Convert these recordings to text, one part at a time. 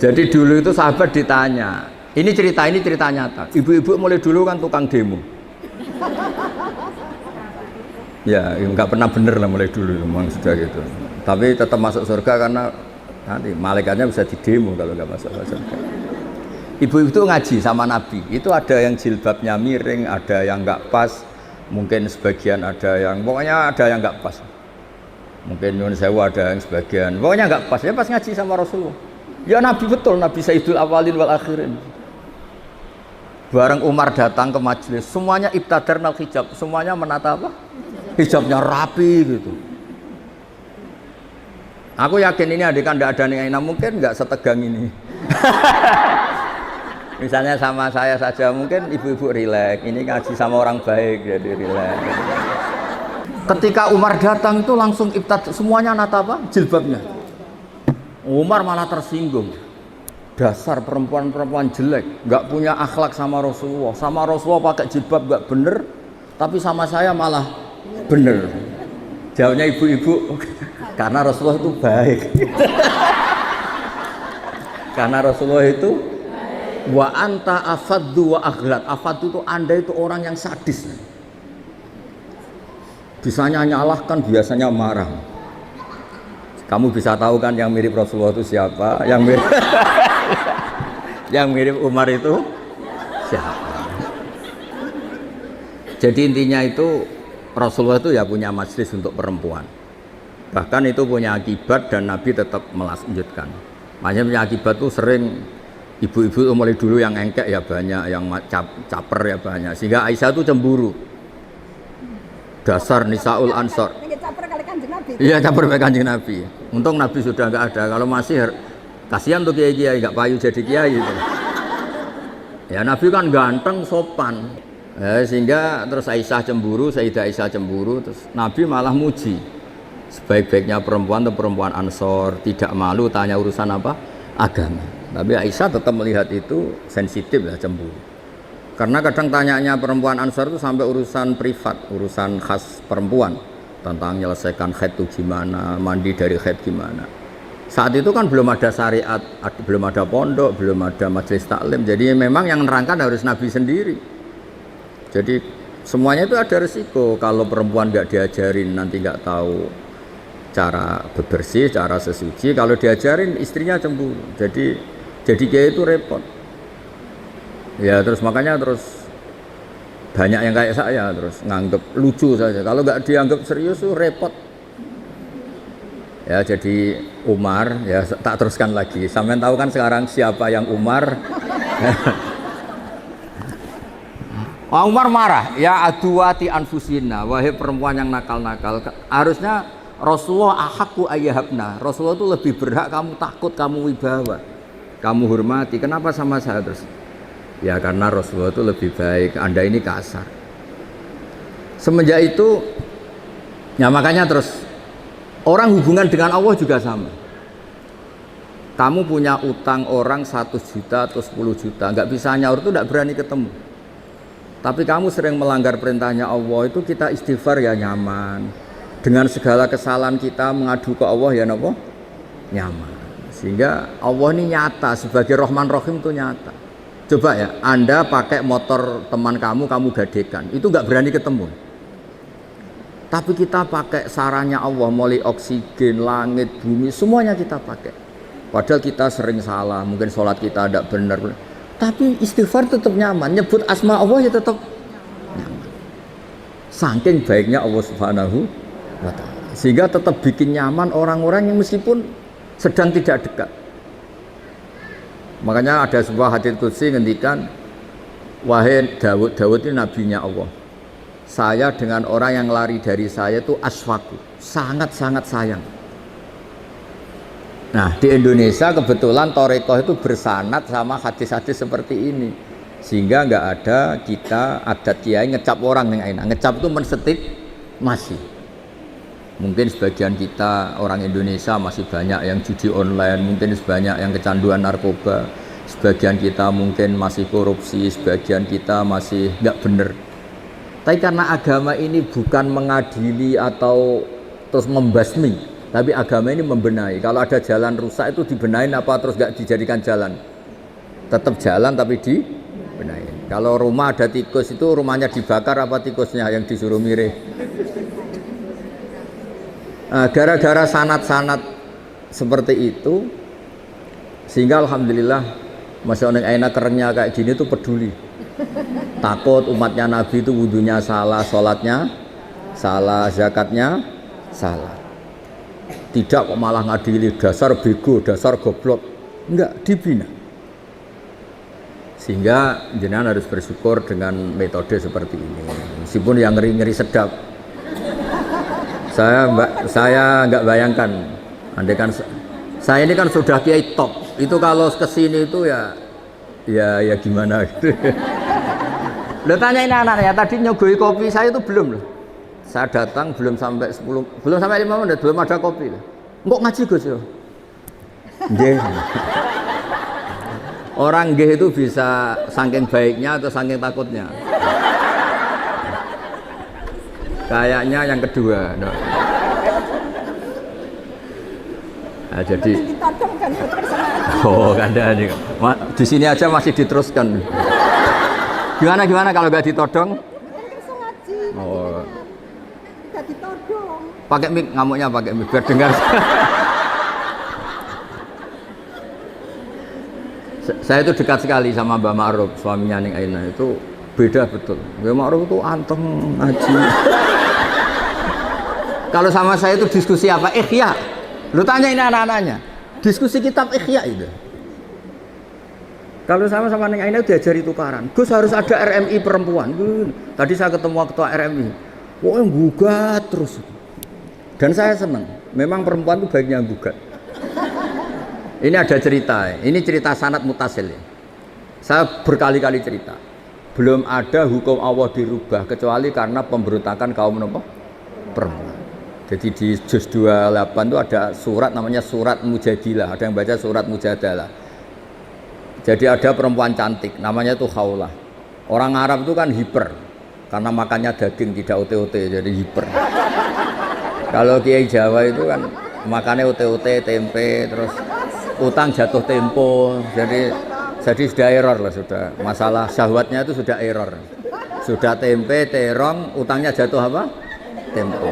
Jadi dulu itu sahabat ditanya, ini cerita nyata. Ibu-ibu mulai dulu kan tukang demo. Ya, nggak pernah bener lah mulai dulu, memang sudah gitu. Tapi tetap masuk surga karena nanti malaikatnya bisa didemo kalau nggak masuk surga. Ibu itu ngaji sama Nabi. Itu ada yang jilbabnya miring, ada yang nggak pas, mungkin sebagian ada yang, pokoknya ada yang nggak pas. Mungkin nyun sewu ada yang sebagian, pokoknya nggak pas. Ya pas ngaji sama Rasulullah. Ya Nabi betul, Nabi Sayyidul Awalin wal Akhirin. Bareng Umar datang ke majelis, semuanya ibtadarnal hijab, semuanya menata apa? Hijabnya rapi gitu. Aku yakin ini adekan tidak ada nih, mungkin nggak setegang ini. Misalnya sama saya saja, mungkin ibu-ibu rileks. Ini ngaji sama orang baik, jadi rileks. Ketika Umar datang itu langsung ibtad, semuanya nata apa? Jilbabnya. Umar malah tersinggung. Dasar perempuan-perempuan jelek, nggak punya akhlak sama Rasulullah. Sama Rasulullah pakai jilbab nggak bener, tapi sama saya malah bener. Jawabnya ibu-ibu, karena Rasulullah itu baik. Karena Rasulullah itu wa anta afaddu wa aghlad. Afaddu itu Anda itu orang yang sadis. Bisanya nyalahkan, biasanya marah. Kamu bisa tahu kan yang mirip Rasulullah itu siapa? Yang mirip yang mirip Umar itu siapa? Jadi intinya itu Rasulullah itu ya punya majelis untuk perempuan. Bahkan itu punya akibat dan Nabi tetap melanjutkan. Makanya punya akibat tuh sering ibu-ibu mulai dulu yang engkek ya banyak, yang caper ya banyak. Sehingga Aisyah tuh cemburu. Dasar Nisaul Ansor. Iya, caper kali Kanjeng Nabi. Untung Nabi sudah nggak ada. Kalau masih kasihan tuh kiai-kiai nggak payu jadi kiai gitu. Ya Nabi kan ganteng, sopan. Sehingga terus Aisyah cemburu, Sayyidah Aisyah cemburu, terus Nabi malah muji. Sebaik-baiknya perempuan atau perempuan Ansor, tidak malu tanya urusan apa? Agama. Tapi Aisyah tetap melihat itu sensitif ya, cemburu. Karena kadang tanyanya perempuan Ansor itu sampai urusan privat, urusan khas perempuan, tentang menyelesaikan haid itu gimana, mandi dari haid gimana. Saat itu kan belum ada syariat, belum ada pondok, belum ada majelis taklim. Jadi memang yang nerangkan harus Nabi sendiri. Jadi semuanya itu ada resiko. Kalau perempuan nggak diajarin nanti nggak tahu cara bebersih, cara sesuci. Kalau diajarin istrinya cemburu. Jadi kayak itu repot. Ya terus makanya terus banyak yang kayak saya terus nganggep lucu saja. Kalau nggak dianggap serius tuh repot. Ya jadi Umar ya tak teruskan lagi. Sampean tahu kan sekarang siapa yang Umar? Umar marah. Ya aduwati anfusina, wahai perempuan yang nakal-nakal. Harusnya Rasulullah ahakku ayyahabna. Rasulullah itu lebih berhak kamu takut, kamu wibawa, kamu hormati. Kenapa sama saya terus? Ya karena Rasulullah itu lebih baik, Anda ini kasar. Semenjak itu ya makanya terus orang hubungan dengan Allah juga sama. Kamu punya utang orang 1 juta atau 10 juta, nggak bisa nyaur itu nggak berani ketemu. Tapi kamu sering melanggar perintahnya Allah, itu kita istighfar ya nyaman. Dengan segala kesalahan kita mengadu ke Allah ya napa? Nyaman. Sehingga Allah ini nyata, sebagai Rahman Rahim itu nyata. Coba ya, Anda pakai motor teman kamu gadekan, itu nggak berani ketemu. Tapi kita pakai sarannya Allah, mulai oksigen, langit, bumi, semuanya kita pakai. Padahal kita sering salah, mungkin sholat kita tidak benar. Tapi istighfar tetap nyaman, nyebut asma Allah ya tetap nyaman. Saking baiknya Allah Subhanahu wa Ta'ala. Sehingga tetap bikin nyaman orang-orang yang meskipun sedang tidak dekat. Makanya ada sebuah hadits qudsi ngendikan, wahai Daud ini nabinya Allah. Saya dengan orang yang lari dari saya itu aswaku, sangat-sangat sayang. Nah di Indonesia kebetulan Torekoh itu bersanad sama hadis-hadis seperti ini. Sehingga nggak ada kita adat kiai ngecap orang yang enak. Ngecap itu mensetik masih. Mungkin sebagian kita orang Indonesia masih banyak yang judi online, mungkin sebanyak yang kecanduan narkoba, sebagian kita mungkin masih korupsi, sebagian kita masih nggak bener. Tapi karena agama ini bukan mengadili atau terus membasmi, Tapi agama ini membenahi. Kalau ada jalan rusak itu dibenahin apa terus nggak dijadikan jalan? Tetap jalan tapi dibenahi. Kalau rumah ada tikus itu rumahnya dibakar apa tikusnya yang disuruh mirih? Nah, gara-gara sanat-sanat seperti itu, sehingga alhamdulillah masya Allah enak kerennya kayak gini tuh peduli. Takut umatnya Nabi itu wudunya salah, sholatnya salah, zakatnya salah. Tidak kok malah ngadili dasar bego, dasar goblok. Enggak, dibina. Sehingga jenengan harus bersyukur dengan metode seperti ini. Meskipun yang ngeri-ngeri sedap. Saya enggak bayangkan. Andai kan saya ini kan sudah kiai top. Itu kalau kesini itu ya gimana gitu. Lo tanyain anak-anaknya tadi nyogoi kopi saya itu belum loh. Saya datang belum sampai 5 menit belum ada kopi. Kok ngaji Gus ya? Nggih. Orang nggih itu bisa saking baiknya atau saking takutnya. Kayaknya yang kedua. No. Nah, jadi kandani. Di sini aja masih diteruskan. Gimana kalau nggak ditodong? Oh. Pakai mic, ngamuknya pakai mic biar dengar. Saya itu dekat sekali sama Mbak Ma'ruf, suaminya Ning Aina itu beda betul. Mbak Ma'ruf itu anteng ngaji. Kalau sama saya itu diskusi apa? Ikhya. Lu tanya ini anak-anaknya. Diskusi kitab Ikhya itu. Kalau sama Ning Aina diajari tukaran. Gus harus ada RMI perempuan. Tadi saya ketemu ketua RMI. Wah, gugat terus. Dan saya senang. Memang perempuan itu baiknya gugat. Ini ada cerita. Ini cerita sanad mutasil. Saya berkali-kali cerita. Belum ada hukum Allah dirubah kecuali karena pemberontakan kaum perempuan. Jadi di juz 28 itu ada surat namanya surat Mujadilah. Ada yang baca surat Mujadalah. Jadi ada perempuan cantik namanya itu Khawlah. Orang Arab itu kan hiper karena makannya daging tidak ote-ote jadi hiper. Kalau kiai Jawa itu kan makannya ote-ote, tempe, terus utang jatuh tempo. Jadi sudah error lah sudah. Masalah syahwatnya itu sudah error. Sudah tempe, terong, utangnya jatuh apa? Tempo.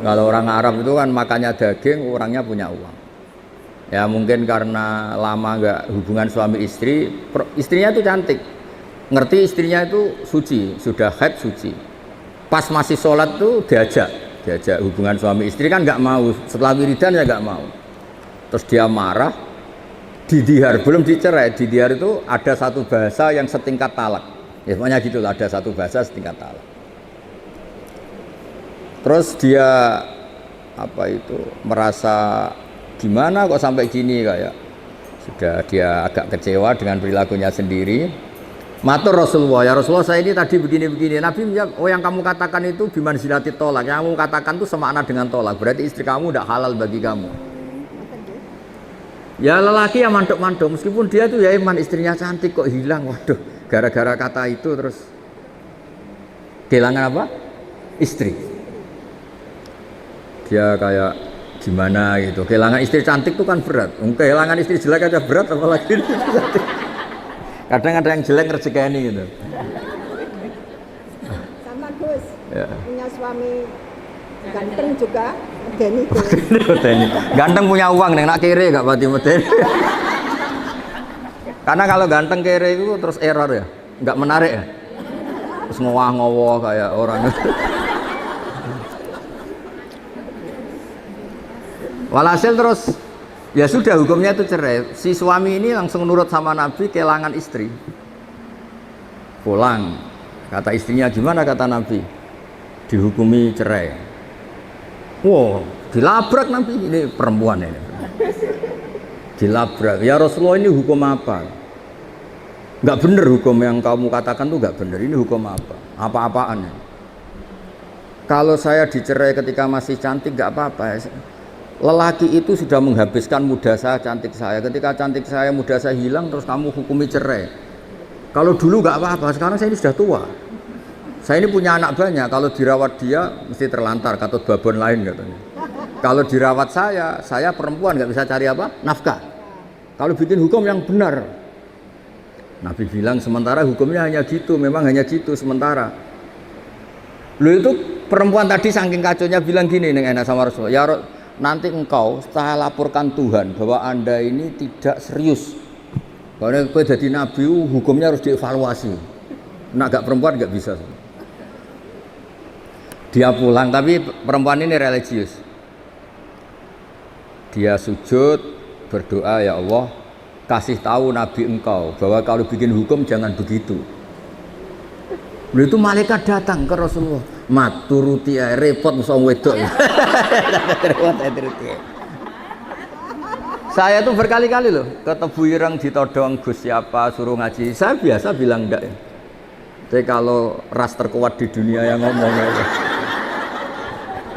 Kalau orang Arab itu kan makannya daging, orangnya punya uang. Ya mungkin karena lama nggak hubungan suami istri, istrinya itu cantik, ngerti istrinya itu suci, sudah haid suci. Pas masih sholat tuh diajak hubungan suami istri kan nggak mau, setelah wiridan ya nggak mau. Terus dia marah, didihar, belum dicerai, didihar itu ada satu bahasa yang setingkat talak. Ya pokoknya gitulah, ada satu bahasa setingkat talak. Terus dia merasa gimana kok sampai gini kayak sudah dia agak kecewa dengan perilakunya sendiri. Matur Rasulullah, ya Rasulullah saya ini tadi begini-begini. Nabi menjawab, oh yang kamu katakan itu bimanzilati tolak. Yang kamu katakan itu semakna dengan tolak. Berarti istri kamu tidak halal bagi kamu. Ya lelaki yang mantuk-mantuk, meskipun dia tuh ya iman istrinya cantik kok hilang. Waduh, gara-gara kata itu terus kehilangan apa? Istri. Dia kayak gimana gitu, kehilangan istri cantik itu kan berat. Kehilangan istri jelek aja berat, apalagi istri cantik. Kadang ada yang jelek ngerjekani gitu. Sama Gus, ya. Punya suami ganteng juga, medeni ganteng punya uang, neng nak kere gak pati medeni. Karena kalau ganteng kere itu terus error ya, nggak menarik ya. Terus ngowah-ngowah kayak orang. Walhasil terus ya sudah hukumnya itu cerai. Si suami ini langsung nurut sama Nabi, kehilangan istri. Pulang. Kata istrinya gimana kata Nabi? Dihukumi cerai. Wow, dilabrak Nabi, ini perempuan ini. Dilabrak. Ya Rasulullah ini hukum apa? Enggak benar hukum yang kamu katakan tuh enggak benar. Ini hukum apa? Apa-apaan ya? Kalau saya dicerai ketika masih cantik enggak apa-apa. Lelaki itu sudah menghabiskan muda saya, cantik saya. Ketika cantik saya, muda saya hilang, terus kamu hukumi cerai. Kalau dulu nggak apa-apa, sekarang saya ini sudah tua. Saya ini punya anak banyak, kalau dirawat dia mesti terlantar, katut babon lain katanya. Kalau dirawat saya perempuan nggak bisa cari apa? Nafkah. Kalau bikin hukum yang benar. Nabi bilang sementara hukumnya hanya gitu, memang hanya gitu sementara. Lu itu perempuan tadi saking kacaunya bilang gini nih enak sama Rasulullah, ya nanti engkau saya laporkan Tuhan bahwa anda ini tidak serius. Karena kau jadi nabi hukumnya harus dievaluasi. Nak gak perempuan gak bisa. Dia pulang tapi perempuan ini religius. Dia sujud berdoa, ya Allah kasih tahu nabi engkau bahwa kalau bikin hukum jangan begitu. Lalu itu malaikat datang ke Rasulullah, mat turuti repot musuh wedok. Saya tuh berkali-kali loh ketemu ireng ditodong Gus siapa suruh ngaji. Saya biasa bilang enggak ya. Tapi kalau ras terkuat di dunia yang ngomongnya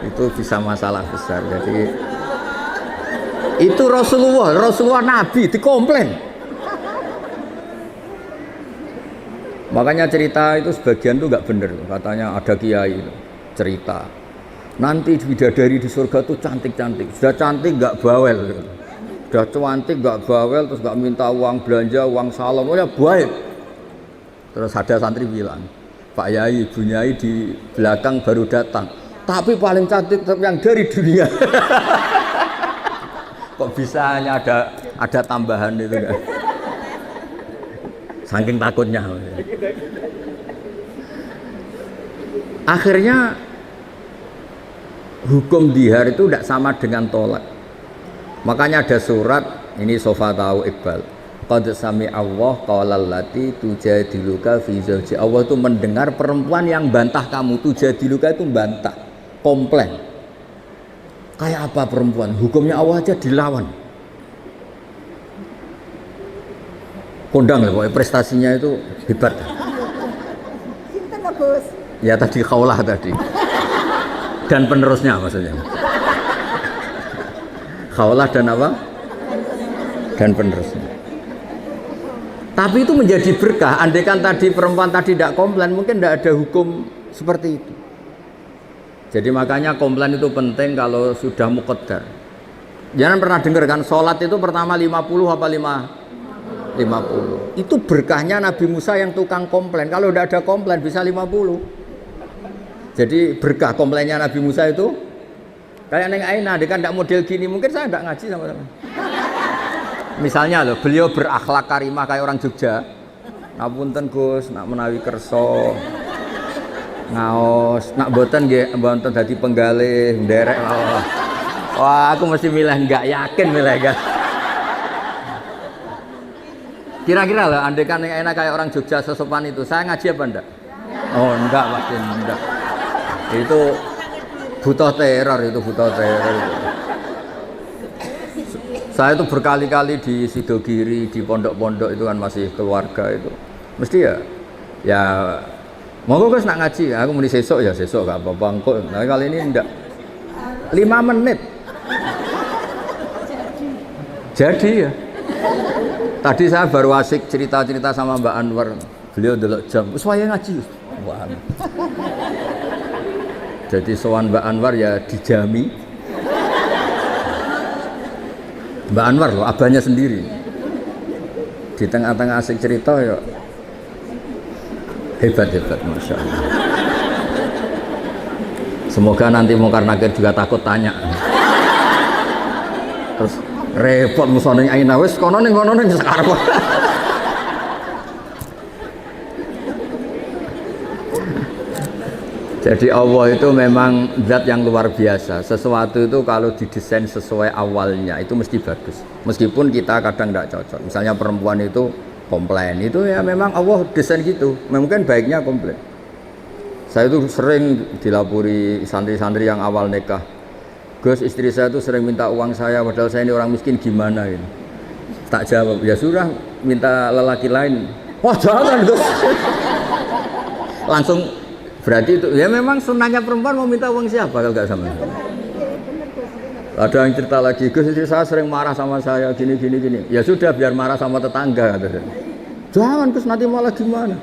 itu bisa masalah besar. Jadi itu Rasulullah Nabi dikomplain. Makanya cerita itu sebagian tuh nggak bener. Katanya ada kiai cerita nanti bidadari di surga tuh cantik-cantik. Sudah cantik nggak bawel, sudah cantik nggak bawel, terus nggak minta uang belanja, uang salam, oh ya baik. Terus ada santri bilang, Pak Yai, Ibu Nyai di belakang baru datang, tapi paling cantik yang dari dunia. Kok bisa hanya ada tambahan itu kan? Saking takutnya. Akhirnya hukum dihar itu tidak sama dengan tolak. Makanya ada surat ini Sofa tahu Iqbal. Qad sami Allah qaulal lati tujadiluka fi zawji. Allah itu mendengar perempuan yang bantah kamu. Tujadiluka itu bantah, komplain. Kayak apa perempuan? Hukumnya Allah aja dilawan. Kondang lah, pokoknya prestasinya itu hebat. Sinten lho, Gus? Ya tadi Khaulah tadi. Dan penerusnya maksudnya. Khaulah dan apa? Dan penerusnya. Tapi itu menjadi berkah. Andaikan tadi perempuan tadi tidak komplain, mungkin tidak ada hukum seperti itu. Jadi makanya komplain itu penting kalau sudah muqaddar. Jangan pernah dengar kan sholat itu pertama 50 apa 50. Itu berkahnya Nabi Musa yang tukang komplain. Kalau tidak ada komplain bisa 50. Jadi berkah komplainnya Nabi Musa itu kayak Neng Aina, dia kan tidak model gini, mungkin saya tidak ngaji sama-sama. Misalnya loh, beliau berakhlak karimah kayak orang Jogja. Ngapunten Gus, nak menawi kerso, ngaos, nak boten nggih, mboten dadi penggalih, nderek. Wah, aku mesti milih enggak yakin milih enggak. Kira-kira lah, andai kan enak kayak orang Jogja sesopan itu, saya ngaji apa enggak? Oh enggak, pasti enggak. Itu butuh teror, itu butuh teror. Saya itu berkali-kali di Sidogiri, di pondok-pondok itu kan masih keluarga itu. Mesti ya monggo Gus nak ngaji, aku muni sesuk ya sesuk gak apa-apa engko. Nah kali ini enggak. 5 menit. Jadi ya. Tadi saya baru asik cerita-cerita sama Mbak Anwar. Beliau delok jam, wis wayahe ngaji. Wah. Jadi sowan Mbak Anwar ya dijami. Mbak Anwar loh, abahnya sendiri. Di tengah-tengah asik cerita ya hebat-hebat, Masya Allah. Semoga nanti Mungkar Nakir juga takut tanya. Terus repot musone Aina wis kono ning sekarang. Jadi Allah itu memang zat yang luar biasa. Sesuatu itu kalau didesain sesuai awalnya itu mesti bagus. Meskipun kita kadang tidak cocok. Misalnya perempuan itu komplain, itu ya memang Allah desain gitu. Mungkin baiknya komplain. Saya itu sering dilapori santri-santri yang awal nikah. Gus, istri saya itu sering minta uang saya, padahal saya ini orang miskin gimana gitu. Tak jawab, ya sudah minta lelaki lain. Wah jangan Gus. Langsung berarti itu ya memang sunnahnya perempuan mau minta uang siapa kalau nggak sama. Ada yang cerita lagi, Gus istri saya sering marah sama saya gini. Ya sudah biar marah sama tetangga. Jangan Gus nanti malah gimana?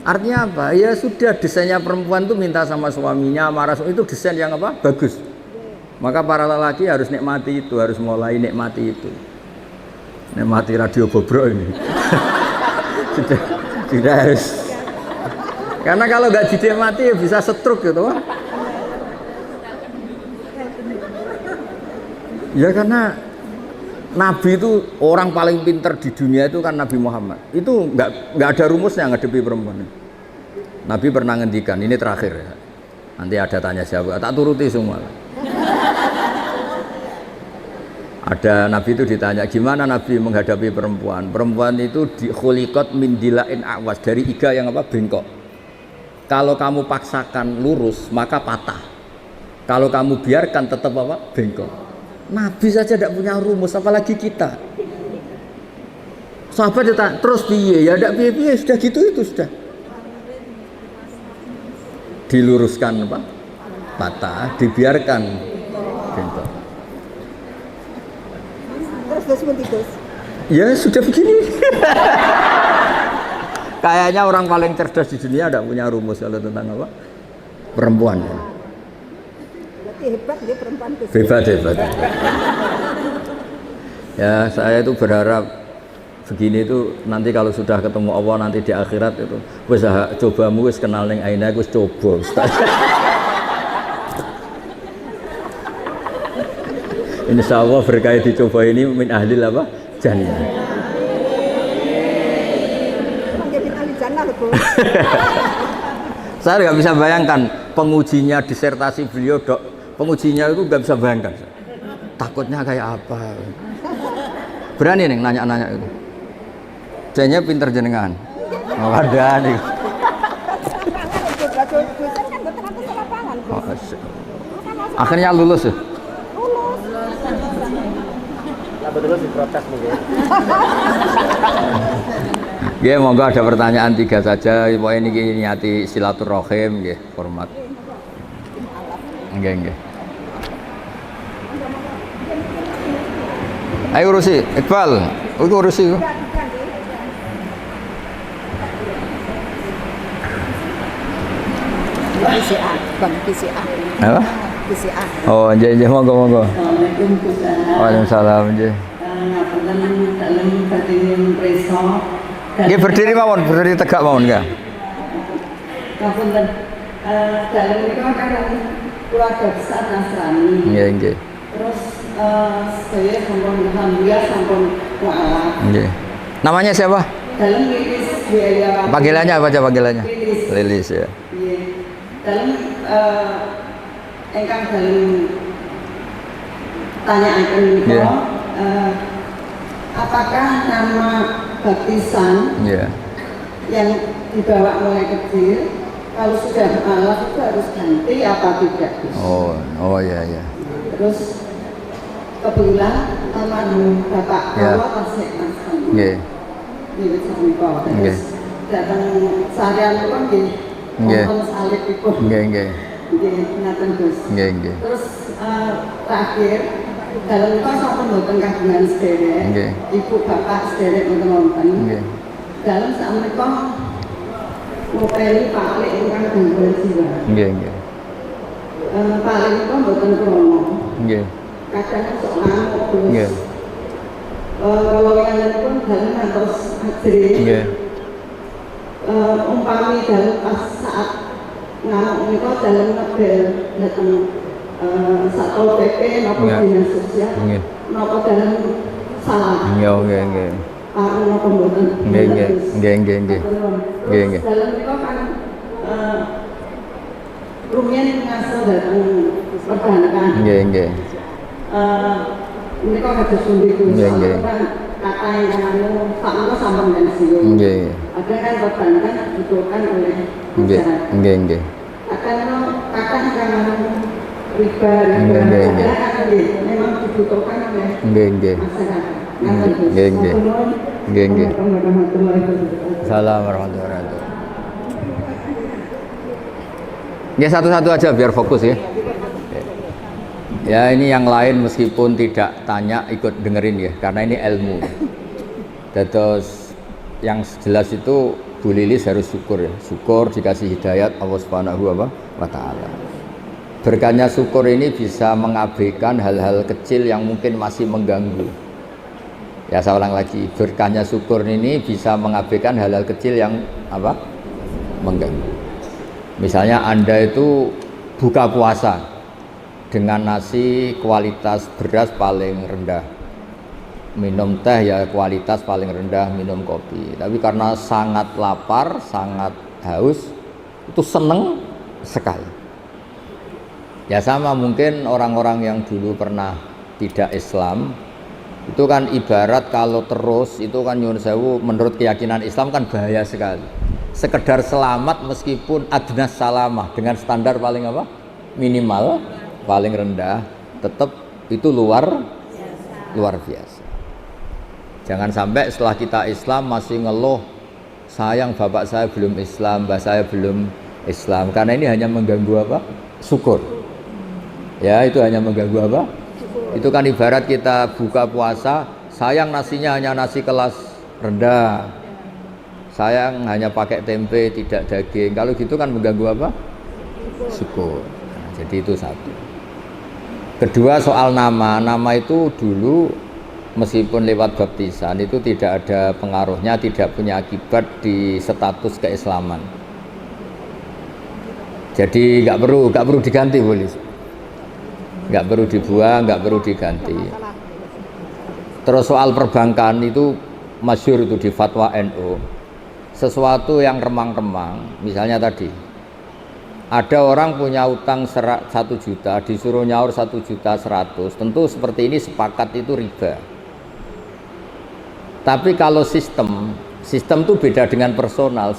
Artinya apa? Ya sudah, desainnya perempuan tuh minta sama suaminya, marah itu desain yang apa? Bagus. Maka para lelaki harus nikmati itu, harus mulai nikmati itu. Nikmati radio bobrok ini. sudah harus. Karena kalau nggak dinikmati ya bisa stroke gitu. Ya karena Nabi itu orang paling pinter di dunia itu kan Nabi Muhammad. Itu nggak ada rumusnya ngadepi perempuan. Nabi pernah ngendikan, ini terakhir ya. Nanti ada tanya jawab, tak turuti semua. Ada Nabi itu ditanya, gimana Nabi menghadapi perempuan? Perempuan itu khuliqat min dilain awas, dari iga yang apa? Bengkok. Kalau kamu paksakan lurus, maka patah. Kalau kamu biarkan tetap apa? Bengkok. Nabi saja tidak punya rumus, apalagi kita. Sahabat ditanya, terus piye? Ya tidak piye-piye, sudah gitu itu sudah. Diluruskan apa? Patah, dibiarkan bengkok. Terus Gus. Ya sudah begini. Kayaknya orang paling cerdas di dunia tidak punya rumus kalau tentang apa? Perempuan. Berarti hebat dia perempuan Gus. Hebat. Ya saya itu berharap begini itu nanti kalau sudah ketemu Allah nanti di akhirat itu wis cobamu wis kenal ning aina wis coba Ustaz. Insya Allah berkait dicoba ini min ahli apa? Jannah. Saya nggak bisa bayangkan pengujinya disertasi beliau dok, pengujinya itu nggak bisa bayangkan. Takutnya kayak apa? Berani nih nanya-nanya itu. Jadinya pinter jenengan. Oh, ada nih. Akhirnya lulus ya. Betul diprotes mungkin. Ya, monggo ada pertanyaan 3 saja. Pokoknya ini niati silaturahim, nggih, hormat. Nggih. Ayo urusi, Iqbal, urusi. PCA, Bang PCA. Apa? PCA. Oh, nggih, monggo. Waalaikumsalam, nggih. Nggih berdiri mawon, berdiri tegak mawon nggih. Ngapunten. Dalam menika kan keluarga besar Nasrani. Nggih. Terus saya sampun alhamdulillah sampun mualaf. Nggih. Namanya siapa? Dalam Lilis biaya. Panggilannya apa aja panggilannya? Lilis ya. Iya. Dalam engkang dalam tanyaaken menika Iya. apakah nama baptisan yang dibawa mulai kecil kalau sudah mualaf itu harus ganti apa tidak? Oh ya. Terus kebetulan almarhum bapak Allah tasik naskan. Nggih. Terus datang seharian itu kan nonton salib itu. Nggih. Ngaten Gus. Nggih. Terus terakhir dalam itu sampun mboten kagungan sederek. Ibu bapak sederek mboten. Nggih. Dalam sakmenika ngopeni Pak Lek ingkang gangguan jiwa. Nggih. Pak Lek itu mboten kromo. Nggih. Kadang sok ngamuk terus. Nggih. Kalau yang pun dalam ngantos ajri. Nggih. Umpami dalam pas saat ngamuk menika dalam nebel datang Satpol PP napa dinas sosial. Napa dalam salah. Nggih. Napa mboten. Nggih. Dalam menika kan rumiyin ngaso datang perbankan. Nggih. Menika kados pundi Gus? Kata yang anu sakmenika sampun pensiun. Nggih. Ada kan perbankan dibutuhkan oleh masyarakat. Nggih. Akan kata yang anu riba memang dibutuhkan oleh masyarakat. Nggih. Salam warahmatullahi wabarakatuh. Ya satu-satu aja biar fokus ya. Ya ini yang lain meskipun tidak tanya ikut dengerin ya karena ini ilmu. Terus yang jelas itu Bu Lilis harus syukur ya. Syukur dikasih hidayat Allah Subhanahu wa taala. Berkahnya syukur ini bisa mengabaikan hal-hal kecil yang mungkin masih mengganggu. Ya saya ulang lagi, berkahnya syukur ini bisa mengabaikan hal-hal kecil yang apa? Mengganggu. Misalnya Anda itu buka puasa dengan nasi kualitas beras paling rendah, minum teh ya kualitas paling rendah, minum kopi. Tapi karena sangat lapar, sangat haus, itu seneng sekali. Ya sama mungkin orang-orang yang dulu pernah tidak Islam, itu kan ibarat kalau terus itu kan nyuwun sewu menurut keyakinan Islam kan bahaya sekali. Sekedar selamat meskipun adnas salamah dengan standar paling apa? Minimal, paling rendah, tetap itu luar biasa. Jangan sampai setelah kita Islam masih ngeluh, sayang bapak saya belum Islam, mbak saya belum Islam, karena ini hanya mengganggu apa? Syukur. Ya itu hanya mengganggu apa? Itu kan ibarat kita buka puasa, sayang nasinya hanya nasi kelas rendah, sayang hanya pakai tempe tidak daging. Kalau gitu kan mengganggu apa? Syukur. Nah, jadi itu satu. Kedua soal nama itu dulu meskipun lewat baptisan itu tidak ada pengaruhnya, tidak punya akibat di status keislaman. Jadi nggak perlu diganti boleh. Nggak perlu dibuang, nggak perlu diganti. Terus soal perbankan itu masyhur itu di fatwa NU. Sesuatu yang remang-remang, misalnya tadi ada orang punya utang 1 juta, disuruh nyaur 1.100.000, tentu seperti ini sepakat itu riba. Tapi kalau sistem itu beda dengan personal,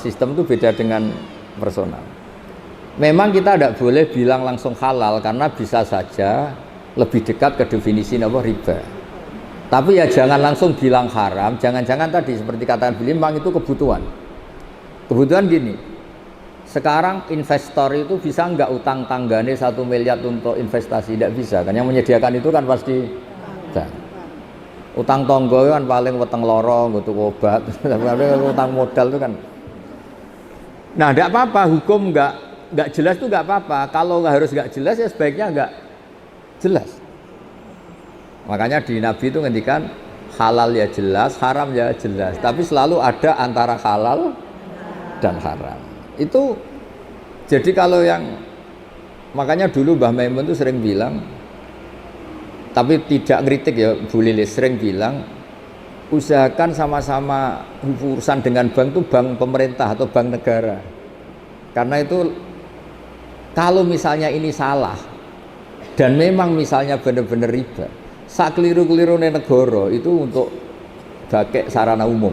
Memang kita tidak boleh bilang langsung halal karena bisa saja lebih dekat ke definisi apa riba. Tapi ya jangan langsung bilang haram, jangan-jangan tadi seperti katakan beliau memang itu kebutuhan. Kebutuhan gini, sekarang investor itu bisa nggak utang tanggane 1 miliar untuk investasi? Tidak bisa, kan yang menyediakan itu kan pasti bank. Utang tonggo kan paling weteng lorong untuk obat, tapi utang modal itu kan. Nah, tidak apa-apa, hukum nggak jelas itu nggak apa-apa. Kalau harus nggak jelas ya sebaiknya nggak jelas. Makanya di Nabi itu ngendikan halal ya jelas, haram ya jelas. Tapi selalu ada antara halal dan haram. Itu jadi kalau yang makanya dulu Mbah Maimun itu sering bilang, tapi tidak kritik ya, Bu Lilis sering bilang usahakan sama-sama urusan dengan bank itu bank pemerintah atau bank negara. Karena itu kalau misalnya ini salah dan memang misalnya benar-benar riba, sak keliru-keliru negara itu untuk pakai sarana umum.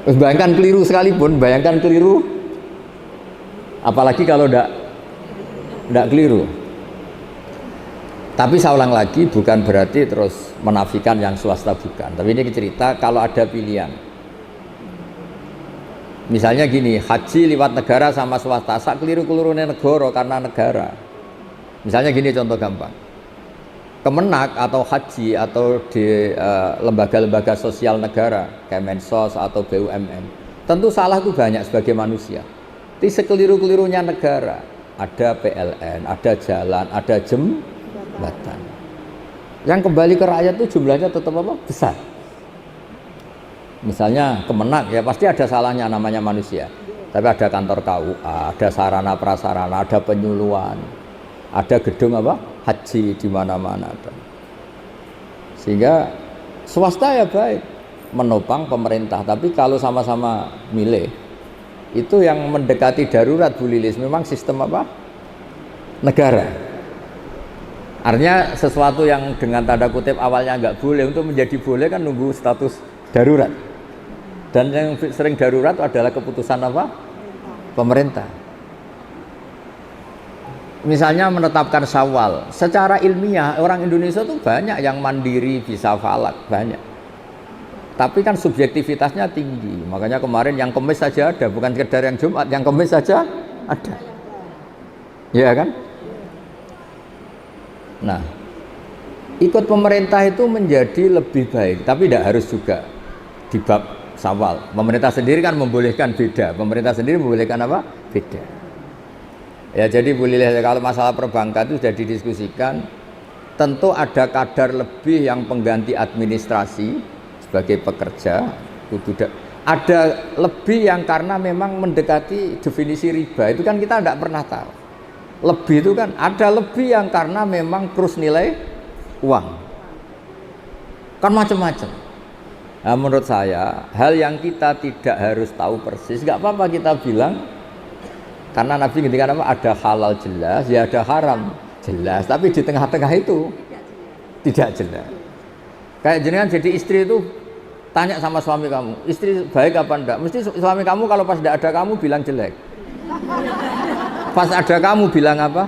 Bayangkan keliru sekalipun, bayangkan keliru, apalagi kalau tidak keliru. Tapi saya ulang lagi, bukan berarti terus menafikan yang swasta, bukan. Tapi ini cerita kalau ada pilihan. Misalnya gini, haji lewat negara sama swasta, sak keliru-keliru negara karena negara. Misalnya gini contoh gampang. Kemenak atau haji atau di lembaga-lembaga sosial negara, Kemensos atau BUMN, tentu salah itu banyak sebagai manusia. Tapi sekeliru-kelirunya negara, ada PLN, ada jalan, ada jembatan. Yang kembali ke rakyat itu jumlahnya tetap apa? Besar. Misalnya Kemenak ya pasti ada salahnya, namanya manusia. Tapi ada kantor KUA, ada sarana prasarana, ada penyuluhan, ada gedung apa? Haji di mana-mana ada. Sehingga swasta ya baik menopang pemerintah, tapi kalau sama-sama milih itu yang mendekati darurat Bu Lilis memang sistem apa? Negara. Artinya sesuatu yang dengan tanda kutip awalnya nggak boleh untuk menjadi boleh kan nunggu status darurat. Dan yang sering darurat adalah keputusan apa? Pemerintah. Misalnya menetapkan Syawal, secara ilmiah orang Indonesia tuh banyak yang mandiri bisa falak, banyak. Tapi kan subjektivitasnya tinggi. Makanya kemarin yang Kemis saja ada, bukan sekedar yang Jumat, yang Kemis saja ada. Ya kan? Nah, ikut pemerintah itu menjadi lebih baik, tapi tidak harus juga di bab Syawal. Pemerintah sendiri kan membolehkan beda. Pemerintah sendiri membolehkan apa? Beda. Ya jadi boleh kalau masalah perbankan itu sudah didiskusikan. Tentu ada kadar lebih yang pengganti administrasi sebagai pekerja. Ada lebih yang karena memang mendekati definisi riba. Itu kan kita tidak pernah tahu. Lebih itu kan ada lebih yang karena memang terus nilai uang. Kan macam-macam. Nah, menurut saya hal yang kita tidak harus tahu persis, nggak apa-apa kita bilang, karena Nabi ketika ada halal jelas, ya ada haram jelas, tapi di tengah-tengah itu tidak jelas. Kayak jenengan jadi istri itu tanya sama suami kamu, istri baik apa enggak? Mesti suami kamu kalau pas tidak ada kamu bilang jelek, pas ada kamu bilang apa?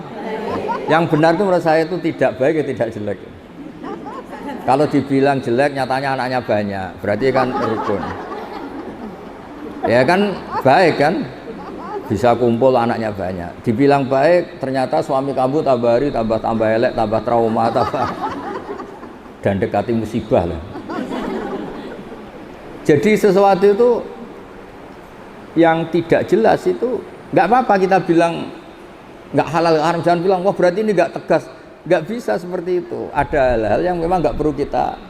Yang benar itu menurut saya itu tidak baik, ya tidak jelek. Kalau dibilang jelek, nyatanya anaknya banyak, berarti kan rukun. Ya kan baik kan, bisa kumpul anaknya banyak. Dibilang baik, ternyata suami kamu tambah hari tambah elek, tambah trauma, dan dekati musibah lah. Jadi sesuatu itu yang tidak jelas itu nggak apa-apa kita bilang nggak halal haram, jangan bilang wah berarti ini nggak tegas. Nggak bisa seperti itu. Ada hal-hal yang memang nggak perlu kita.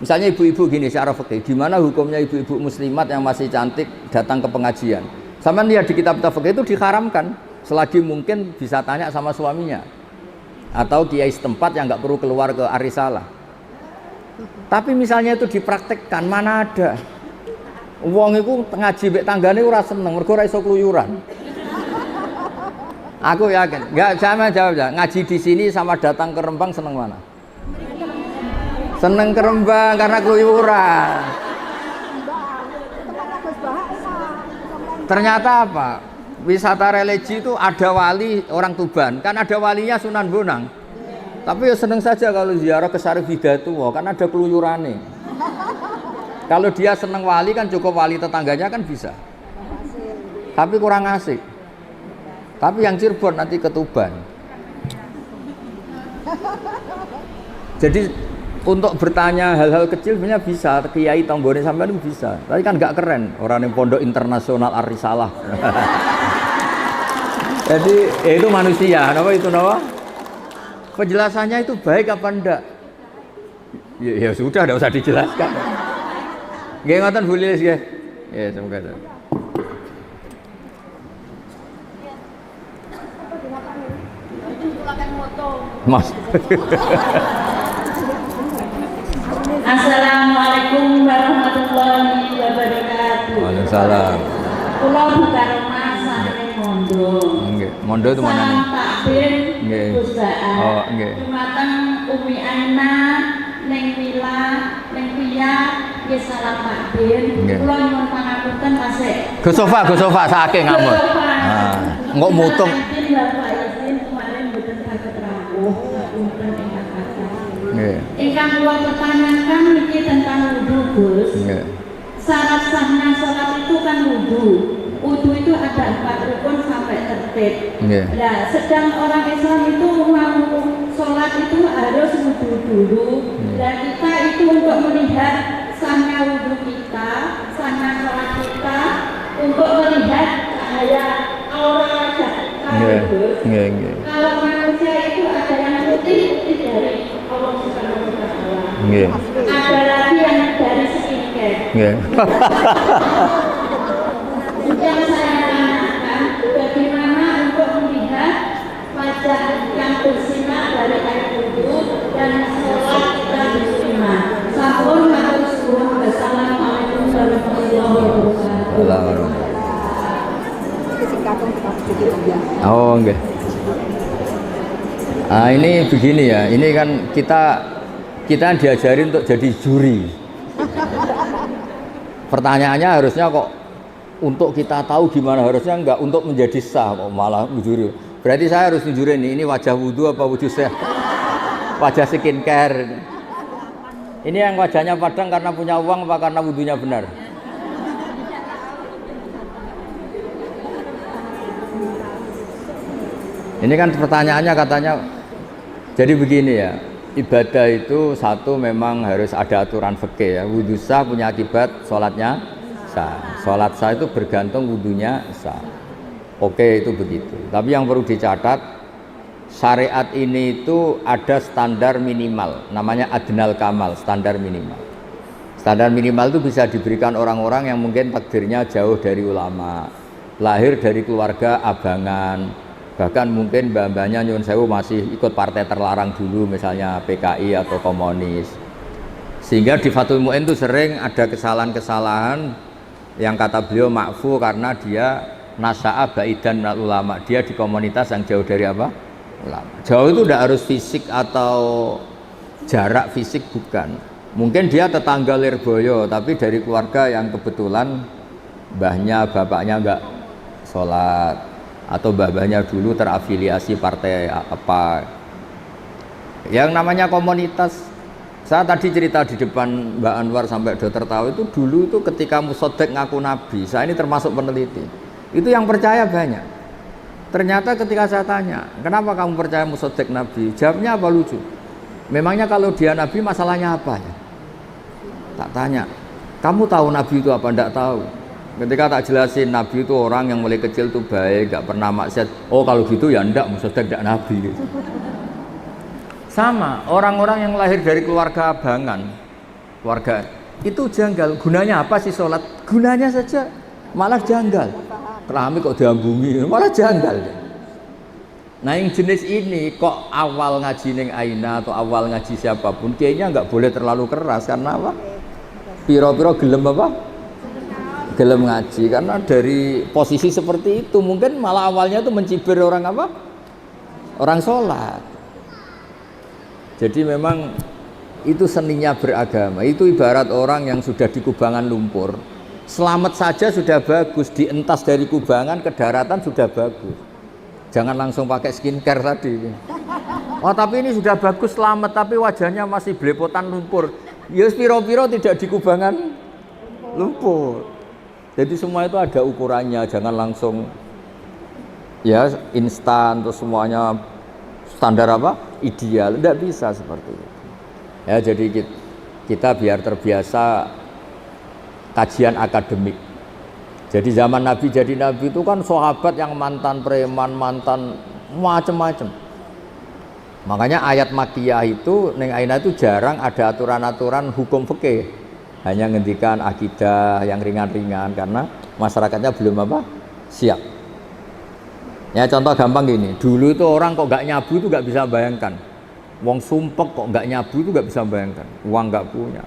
Misalnya ibu-ibu gini secara fikih, gimana hukumnya ibu-ibu muslimat yang masih cantik datang ke pengajian? Sama lihat di kitab-kitab fikih itu diharamkan. Selagi mungkin bisa tanya sama suaminya atau kiai setempat yang nggak perlu keluar ke arisalah. Tapi misalnya itu dipraktekkan, mana ada? Wong itu ngaji mbek tanggane ora seneng, mergo ora iso kluyuran. Aku yakin, nggak sama jawab ya. Ngaji di sini sama datang ke Rembang seneng mana? Seneng ke Rembang karena keluyuran. Ternyata apa? Wisata religi itu ada wali orang Tuban, kan ada walinya Sunan Bonang. Tapi ya seneng saja kalau ziarah ke Syarif Hidayatullah, kan ada keluyurannya. Kalau dia seneng wali kan cukup wali tetangganya kan bisa. Tapi kurang asik. Tapi yang Cirebon nanti ke Tuban. Jadi untuk bertanya hal-hal kecil sebenarnya bisa, kiai Tambone sampean itu bisa. Tapi kan nggak keren orang yang pondok internasional Arisalah. Jadi itu manusia, apa itu nama? Penjelasannya itu baik apa enggak? Ya sudah, enggak usah dijelaskan. Nggih ngoten Bu Lilis nggih. Ya semoga. Mas. Assalamualaikum warahmatullahi wabarakatuh. Waalaikumsalam. Kula buka rumah santri Mondo. Nggih, Mondo itu mana nih? Takbir Nggih. Gusdaan. Oh, nggih. Dumateng Umi Aina, Neng Mila, Neng Pia, nggih salam takbir. Nggih. Kula nyuwun pangapunten Masih. Go sofa saking ngamun. Nah, engko mutung. Bapak izin kemarin mboten saged rawuh, ngapunten ingkang kathah. Nggih. Ingkang kula pertanyakan niki tentang wudu, Gus. Nggih. Syarat sahnya sholat itu kan wudu. Wudu itu ada 4 rukun sampai tertib. Nggih. Nah, sedang orang Islam itu mau sholat itu harus wudu dulu. Dan kita itu untuk melihat sahnya wudu kita, sahnya sholat kita, untuk melihat cahaya aura wajah. Nggih. Kalau manusia itu ada yang putih dari Allah Subhanahu wa Ta'ala. Nggih. Ada lagi yang dari skincare. Nggih. Yang saya tanyakan, bagaimana untuk melihat wajah yang bersinar dari air wudu dan sholat kita bersinar. Sampun matur suwun. Wassalamualaikum warahmatullahi wabarakatuh. Oh enggak. Ah ini begini ya. Ini kan kita diajari untuk jadi juri. Pertanyaannya harusnya kok untuk kita tahu gimana, harusnya enggak untuk menjadi sah kok malah juri. Berarti saya harus nunjurin ini wajah wudu apa wujud sah? Wajah skincare. Ini yang wajahnya padang karena punya uang apa karena wudunya benar? Ini kan pertanyaannya katanya, jadi begini ya, ibadah itu satu memang harus ada aturan fikih ya. Wudu sah punya akibat sholatnya sah. Sholat sah itu bergantung wudunya sah. Oke, itu begitu. Tapi yang perlu dicatat, syariat ini itu ada standar minimal, namanya adnal kamal, standar minimal. Standar minimal itu bisa diberikan orang-orang yang mungkin takdirnya jauh dari ulama, lahir dari keluarga abangan, bahkan mungkin mbah-mbahnya nyuwun sewu masih ikut partai terlarang dulu, misalnya PKI atau komunis. Sehingga di Fathul Mu'in itu sering ada kesalahan-kesalahan yang kata beliau ma'fu karena dia nasa'a ba'idan minal ulama, dia di komunitas yang jauh dari apa? Ulama. Jauh itu tidak harus fisik atau jarak fisik, bukan. Mungkin dia tetangga Lirboyo tapi dari keluarga yang kebetulan mbahnya bapaknya enggak sholat, atau mbah-mbahnya dulu terafiliasi partai apa. Yang namanya komunitas, saya tadi cerita di depan Mbak Anwar sampai dokter tahu itu dulu itu ketika Musodek ngaku nabi, saya ini termasuk peneliti, itu yang percaya banyak. Ternyata ketika saya tanya, kenapa kamu percaya Musodek nabi? Jawabnya apa lucu? Memangnya kalau dia nabi masalahnya apa ya? Tak tanya, kamu tahu nabi itu apa? Enggak tahu. Ketika tak jelasin, nabi itu orang yang mulai kecil tuh baik, gak pernah maksiat. Oh kalau gitu ya enggak, Musodek enggak nabi gitu. Sama, orang-orang yang lahir dari keluarga abangan, keluarga itu janggal. Gunanya apa sih sholat? Gunanya saja malah janggal. Keramik kok diambungi, malah janggal. Nah yang jenis ini kok awal ngaji neng Aina atau awal ngaji siapapun, kayaknya nggak boleh terlalu keras. Karena apa? Piro-piro gelem apa? Gelem ngaji. Karena dari posisi seperti itu mungkin malah awalnya tuh mencibir orang apa? Orang sholat. Jadi memang itu seninya beragama. Itu ibarat orang yang sudah di kubangan lumpur, selamat saja sudah bagus, dientas dari kubangan ke daratan sudah bagus. Jangan langsung pakai skincare tadi. Oh tapi ini sudah bagus selamat, tapi wajahnya masih belepotan lumpur. Ya piro-piro tidak di kubangan lumpur. Jadi semua itu ada ukurannya, jangan langsung ya instan terus semuanya standar apa? Ideal, tidak bisa seperti itu. Ya jadi kita biar terbiasa kajian akademik. Jadi zaman Nabi jadi Nabi itu kan sahabat yang mantan preman, mantan macam-macam. Makanya ayat Makkiyah itu neng Aina itu jarang ada aturan-aturan hukum fikih. Hanya ngendikan akidah yang ringan-ringan karena masyarakatnya belum apa? Siap. Ya contoh gampang gini, dulu itu orang kok nggak nyabu itu nggak bisa bayangkan. Wong sumpek kok nggak nyabu itu nggak bisa bayangkan. Uang nggak punya.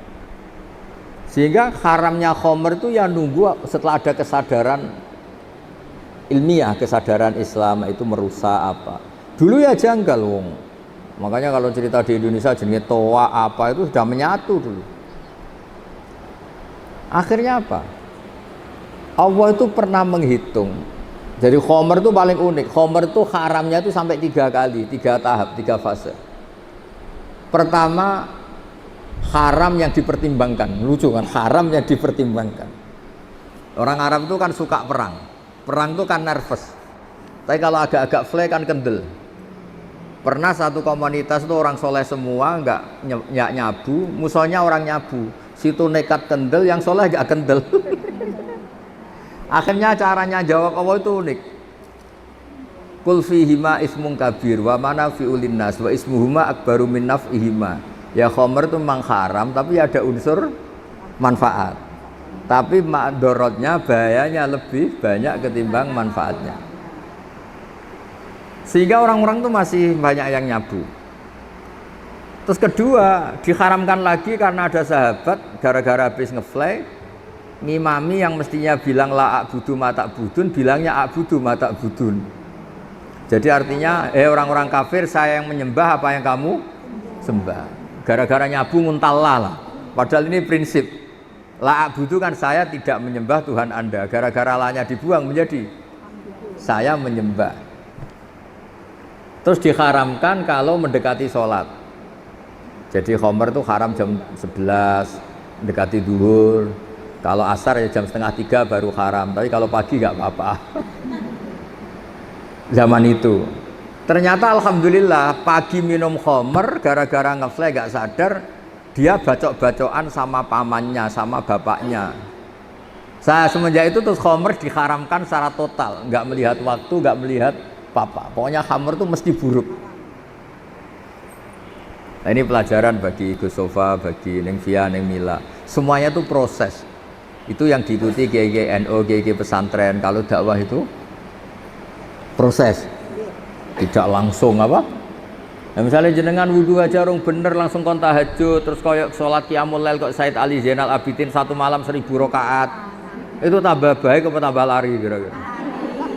Sehingga haramnya khomer itu ya nunggu setelah ada kesadaran ilmiah, kesadaran Islam itu merusak apa. Dulu ya janggal wong. Makanya kalau cerita di Indonesia jenis toa apa itu sudah menyatu dulu. Akhirnya apa? Allah itu pernah menghitung. Jadi khomer itu paling unik. Khomer itu haramnya itu sampai 3 kali, 3 tahap, 3 fase. Pertama, haram yang dipertimbangkan. Lucu kan, haram yang dipertimbangkan. Orang Arab itu kan suka perang. Perang itu kan nervous. Tapi kalau agak-agak fly kan kendel. Pernah satu komunitas itu orang soleh semua, nggak nyabu, musuhnya orang nyabu. Situ nekat kendel, yang soleh nggak kendel. Akhirnya caranya jawab Allah itu unik. Kul fihima ismun kabir wa manafi'ul linnas wa ismuhuma akbaru min naf'ihima. Ya khomer itu memang haram tapi ada unsur manfaat. Tapi madorotnya, bahayanya lebih banyak ketimbang manfaatnya. Sehingga orang-orang itu masih banyak yang nyabu. Terus kedua, diharamkan lagi karena ada sahabat gara-gara habis ngefly ngimami yang mestinya bilang la a'budu ma ta'budun, bilangnya a'budu ma ta'budun. Jadi artinya orang-orang kafir saya yang menyembah apa yang kamu sembah. Gara-gara nyabu nguntallah lah. Padahal ini prinsip la a'budu kan saya tidak menyembah Tuhan Anda. Gara-gara lanya dibuang menjadi saya menyembah. Terus diharamkan kalau mendekati sholat. Jadi khomer itu haram jam 11 mendekati duhur. Kalau asar ya jam 2:30 baru haram. Tapi kalau pagi nggak apa-apa. Zaman itu. Ternyata alhamdulillah pagi minum khomer gara-gara ngefly gak sadar dia bacok-bacokan sama pamannya, sama bapaknya. Saya semenjak itu terus khamr diharamkan secara total, nggak melihat waktu, nggak melihat apa. Pokoknya khamr itu mesti buruk. Nah, ini pelajaran bagi Gus Sofa, bagi Neng Via, Neng Mila. Semuanya itu proses. Itu yang diikuti kiai NU, kiai pesantren. Kalau dakwah itu proses, tidak langsung apa. Nah, misalnya jenengan wudhu aja orang bener langsung kon tahajud, terus koyok sholat qiyamul lail kok Said Ali Zainal Abidin 1 malam 1000 rakaat. Itu tambah baik apa tambah lari kira-kira?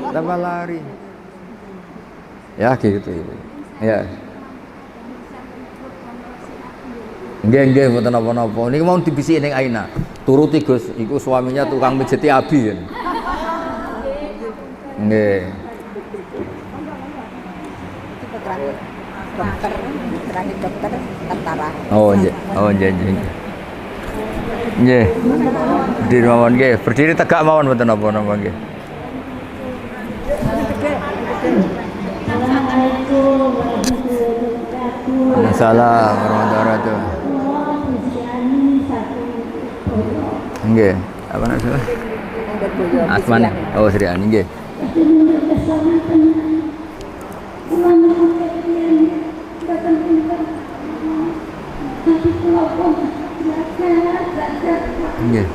Tambah lari. Ya gitu. Ya. Nggih mboten napa-napa. Niki mau dibisiki ning Aina. Turuti Gus, iku suaminya tukang mijeti abi. Nggih. Dokter tentara. Oh nggih. Nggih. Berdiri mawon nggih. Berdiri tegak mawon mboten napa-napa nggih. Assalamualaikum warahmatullahi wabarakatuh. Nggih, apa namanya? Asman. Oh, Sri Ani nggih. Nggih.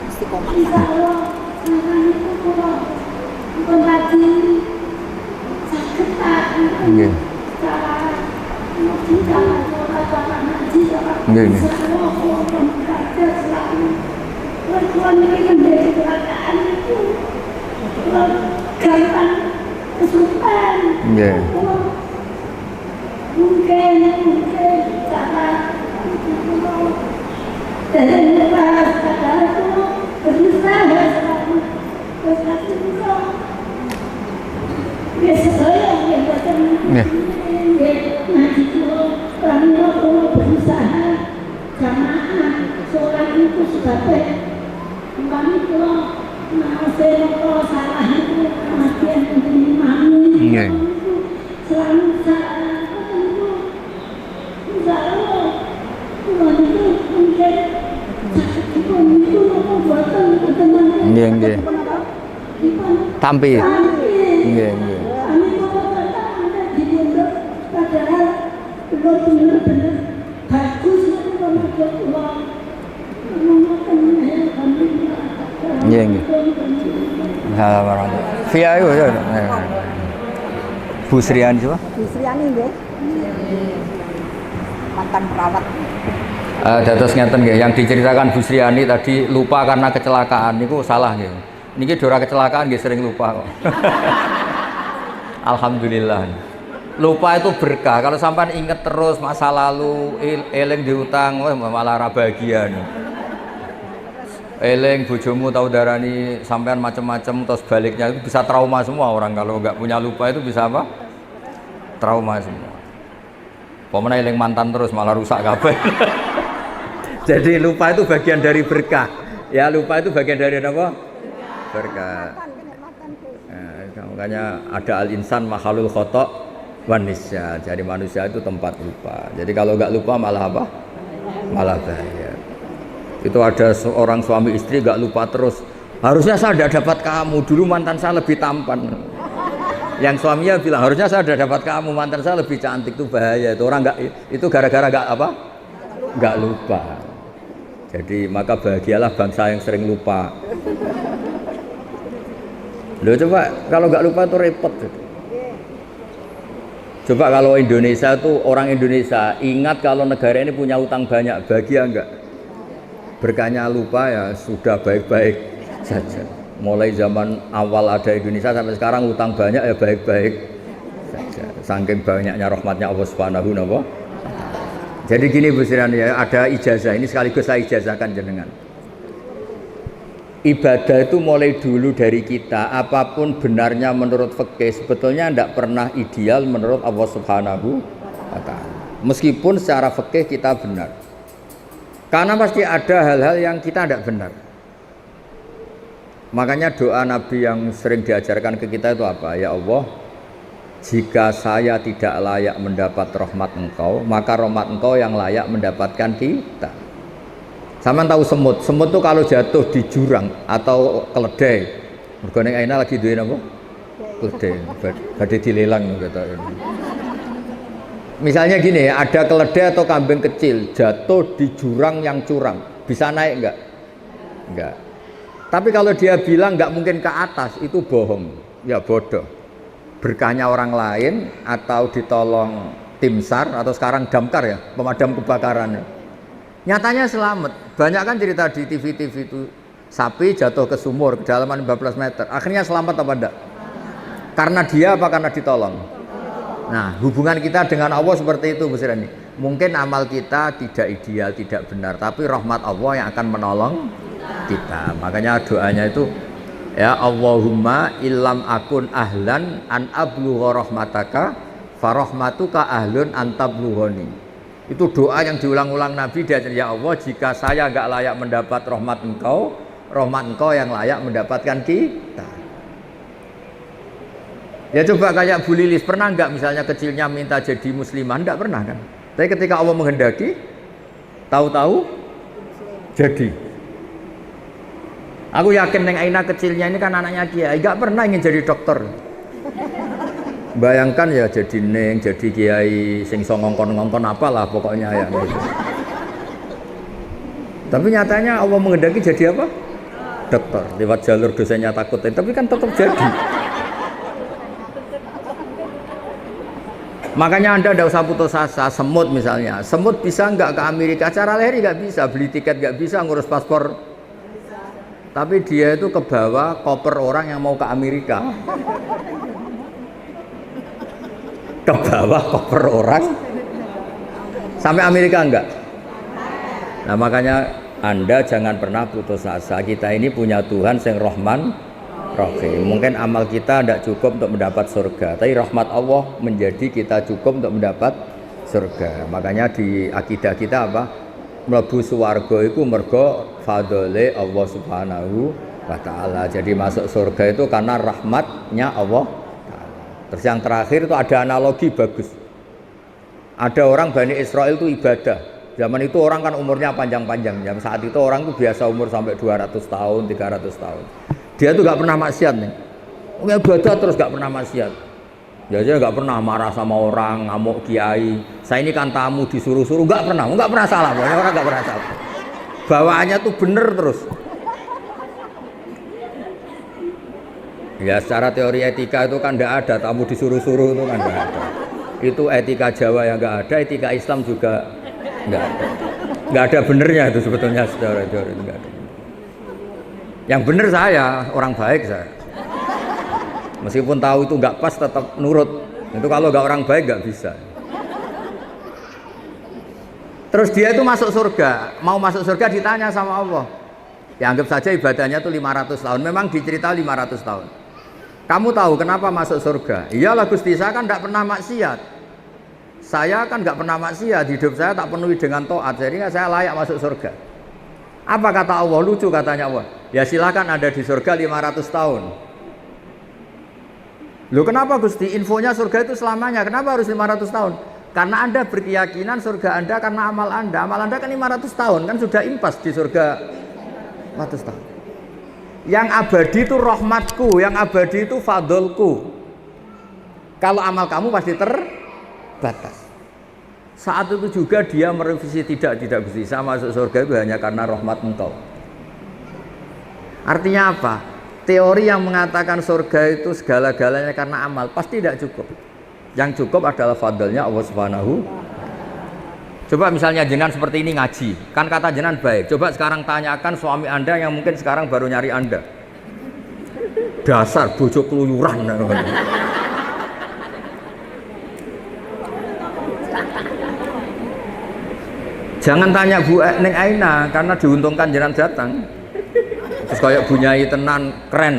Nggih. Nggih. Nggih. Mungkin cara dan lepas kata itu berusaha selalu bersatu biasa yang datang ngaji dulu kami berusaha jamaah sholat itu sudah baik kami kalau mau salah itu kematian menjadi mami selalu salah nggih. Tampi. Nggih. Padahal benar-benar bagus Nggih. Alhamdulillah. Via itu ya. Bu Sriani siapa? Bu Sriani nggih. Mantan perawat. Dados ngeten nggih, yang diceritakan Bu Sriani tadi lupa karena kecelakaan niku salah nggih. Niki dora kecelakaan nggih sering lupa kok. Alhamdulillah. Lupa itu berkah. Kalau sampean inget terus masa lalu, eling diutang, wah malah ra bahagia. Eling bojomu tau darani sampean macam-macam terus baliknya itu bisa trauma semua orang kalau nggak punya lupa itu bisa apa? Trauma semua. Pokoknya eling mantan terus malah rusak kabeh. Jadi lupa itu bagian dari berkah. Ya lupa itu bagian dari apa? Berkah. Nah, makanya ada al-insan makhlul khoto' wan nisyan. Jadi manusia itu tempat lupa. Jadi kalau nggak lupa malah apa? Malah bahaya. Itu ada seorang suami istri nggak lupa terus. Harusnya saya tidak dapat kamu. Dulu mantan saya lebih tampan. Yang suaminya bilang harusnya saya sudah dapat kamu, mantan saya lebih cantik. Itu bahaya. Itu orang nggak, itu gara-gara nggak apa? Nggak lupa. Jadi maka bahagialah bangsa yang sering lupa. Loh coba kalau nggak lupa itu repot. Coba kalau Indonesia tuh orang Indonesia ingat kalau negara ini punya utang banyak, bahagia enggak? Berkahnya lupa ya sudah baik-baik saja. Mulai zaman awal ada Indonesia sampai sekarang utang banyak ya baik-baik saja. Saking banyaknya rahmatnya Allah Subhanahu wa ta'ala. Jadi gini Bu Sriani ya, ada ijazah ini sekaligus saya ijazahkan jenengan. Ibadah itu mulai dulu dari kita, apapun benarnya menurut fikih sebetulnya tidak pernah ideal menurut Allah Subhanahu wa ta'ala. Meskipun secara fikih kita benar. Karena pasti ada hal-hal yang kita tidak benar. Makanya doa Nabi yang sering diajarkan ke kita itu apa? Ya Allah, jika saya tidak layak mendapat rahmat Engkau, maka rahmat Engkau yang layak mendapatkan kita. Sampeyan tahu semut? Semut tuh kalau jatuh di jurang atau keledai, mergo ning Aina lagi duwe napa? Keledai, badhe dilelang gitu. Misalnya gini, ada keledai atau kambing kecil jatuh di jurang yang curam, bisa naik enggak? Enggak. Tapi kalau dia bilang enggak mungkin ke atas, itu bohong, ya bodoh. Berkahnya orang lain atau ditolong tim SAR atau sekarang damkar ya, pemadam kebakaran. Nyatanya selamat. Banyak kan cerita di TV-TV itu sapi jatuh ke sumur kedalaman 15 meter. Akhirnya selamat apa enggak? Karena dia apa karena ditolong? Nah, hubungan kita dengan Allah seperti itu Bu Sirani. Mungkin amal kita tidak ideal, tidak benar, tapi rahmat Allah yang akan menolong kita. Makanya doanya itu ya Allahumma illam akun ahlan an ablugha rahmataka farahmatuka ahlun an tablughani. Itu doa yang diulang-ulang Nabi dia, ya Allah jika saya enggak layak mendapat rahmat engkau yang layak mendapatkan kita. Ya coba kayak Bu Lilis, pernah enggak misalnya kecilnya minta jadi muslimah? Enggak pernah kan? Tapi ketika Allah menghendaki, tahu-tahu jadi. Aku yakin Neng Aina kecilnya ini kan anaknya Kiai, enggak pernah ingin jadi dokter. Bayangkan ya jadi Neng, jadi Kiai, sing so ngongkon-ngongkon apalah pokoknya ya gitu. Tapi nyatanya Allah menghendaki jadi apa? Dokter, lewat jalur dosanya takutin, tapi kan tetap jadi. Makanya Anda tidak usah putus asa. Semut misalnya, semut bisa nggak ke Amerika? Cara lahir nggak bisa, beli tiket nggak bisa, ngurus paspor. Tapi dia itu kebawa koper orang yang mau ke Amerika. Kebawa koper orang sampai Amerika enggak? Nah makanya Anda jangan pernah putus asa. Kita ini punya Tuhan yang Rahman Rahim. Mungkin amal kita tidak cukup untuk mendapat surga, tapi rahmat Allah menjadi kita cukup untuk mendapat surga. Makanya di akidah kita apa? Mlebu swarga itu mergo fadhole Allah Subhanahu wa taala. Jadi masuk surga itu karena rahmatnya Allah. Terus yang terakhir itu ada analogi bagus. Ada orang Bani Israel itu ibadah. Zaman itu orang kan umurnya panjang-panjang. Yang saat itu orang itu biasa umur sampai 200 tahun, 300 tahun. Dia tuh nggak pernah maksiat nih. Ibadah terus nggak pernah maksiat. Dia nggak pernah marah sama orang, ngamuk kiai. Saya ini kan tamu disuruh-suruh, nggak pernah salah. Banyak orang nggak pernah salah. Bawaannya tuh bener terus. Ya secara teori etika itu kan tidak ada, tamu disuruh-suruh itu kan tidak ada. Itu etika Jawa yang nggak ada, etika Islam juga nggak ada. Nggak ada benernya itu sebetulnya secara teori itu nggak ada. Yang bener saya, orang baik saya. Meskipun tahu itu nggak pas tetap nurut. Itu kalau nggak orang baik nggak bisa. Terus dia itu masuk surga, mau masuk surga ditanya sama Allah. Ya anggap saja ibadahnya itu 500 tahun, memang dicerita 500 tahun. Kamu tahu kenapa masuk surga? Iyalah Gusti, saya kan tidak pernah maksiat. Saya kan nggak pernah maksiat, hidup saya tak penuhi dengan taat, jadi saya layak masuk surga. Apa kata Allah? Lucu katanya Allah. Ya silakan ada di surga 500 tahun. Loh kenapa Gusti? Infonya surga itu selamanya. Kenapa harus 500 tahun? Karena Anda berkeyakinan surga Anda karena amal Anda. Amal Anda kan 500 tahun, kan sudah impas di surga 500 tahun. Yang abadi itu rahmatku, yang abadi itu fadolku. Kalau amal kamu pasti terbatas. Saat itu juga dia merevisi tidak bisa masuk surga itu hanya karena rahmat engkau. Artinya apa? Teori yang mengatakan surga itu segala-galanya karena amal pasti tidak cukup. Yang cukup adalah fadlnya Allah Subhanahu. Coba misalnya jenengan seperti ini ngaji, kan kata jenengan baik. Coba sekarang tanyakan suami Anda yang mungkin sekarang baru nyari Anda. Dasar bojo keluyuran. Jangan tanya Bu Neng Aina karena diuntungkan jenengan datang. Terus kayak Bu Nyai tenan keren.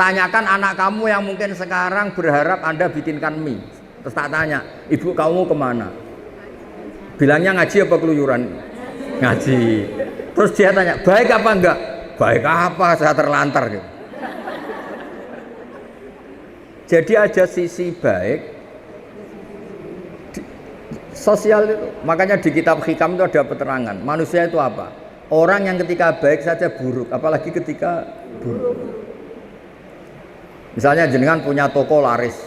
Tanyakan anak kamu yang mungkin sekarang berharap Anda bikinkan mie. Terus tak tanya, ibu kamu kemana? Bilangnya ngaji apa keluyuran? Ngaji. Terus dia tanya, baik apa enggak? Baik apa? Saya terlantar gitu. Jadi ada sisi baik, Sosial itu, makanya di kitab Hikam itu ada keterangan. Manusia itu apa? Orang yang ketika baik saja buruk, apalagi ketika buruk. Misalnya jenengan punya toko laris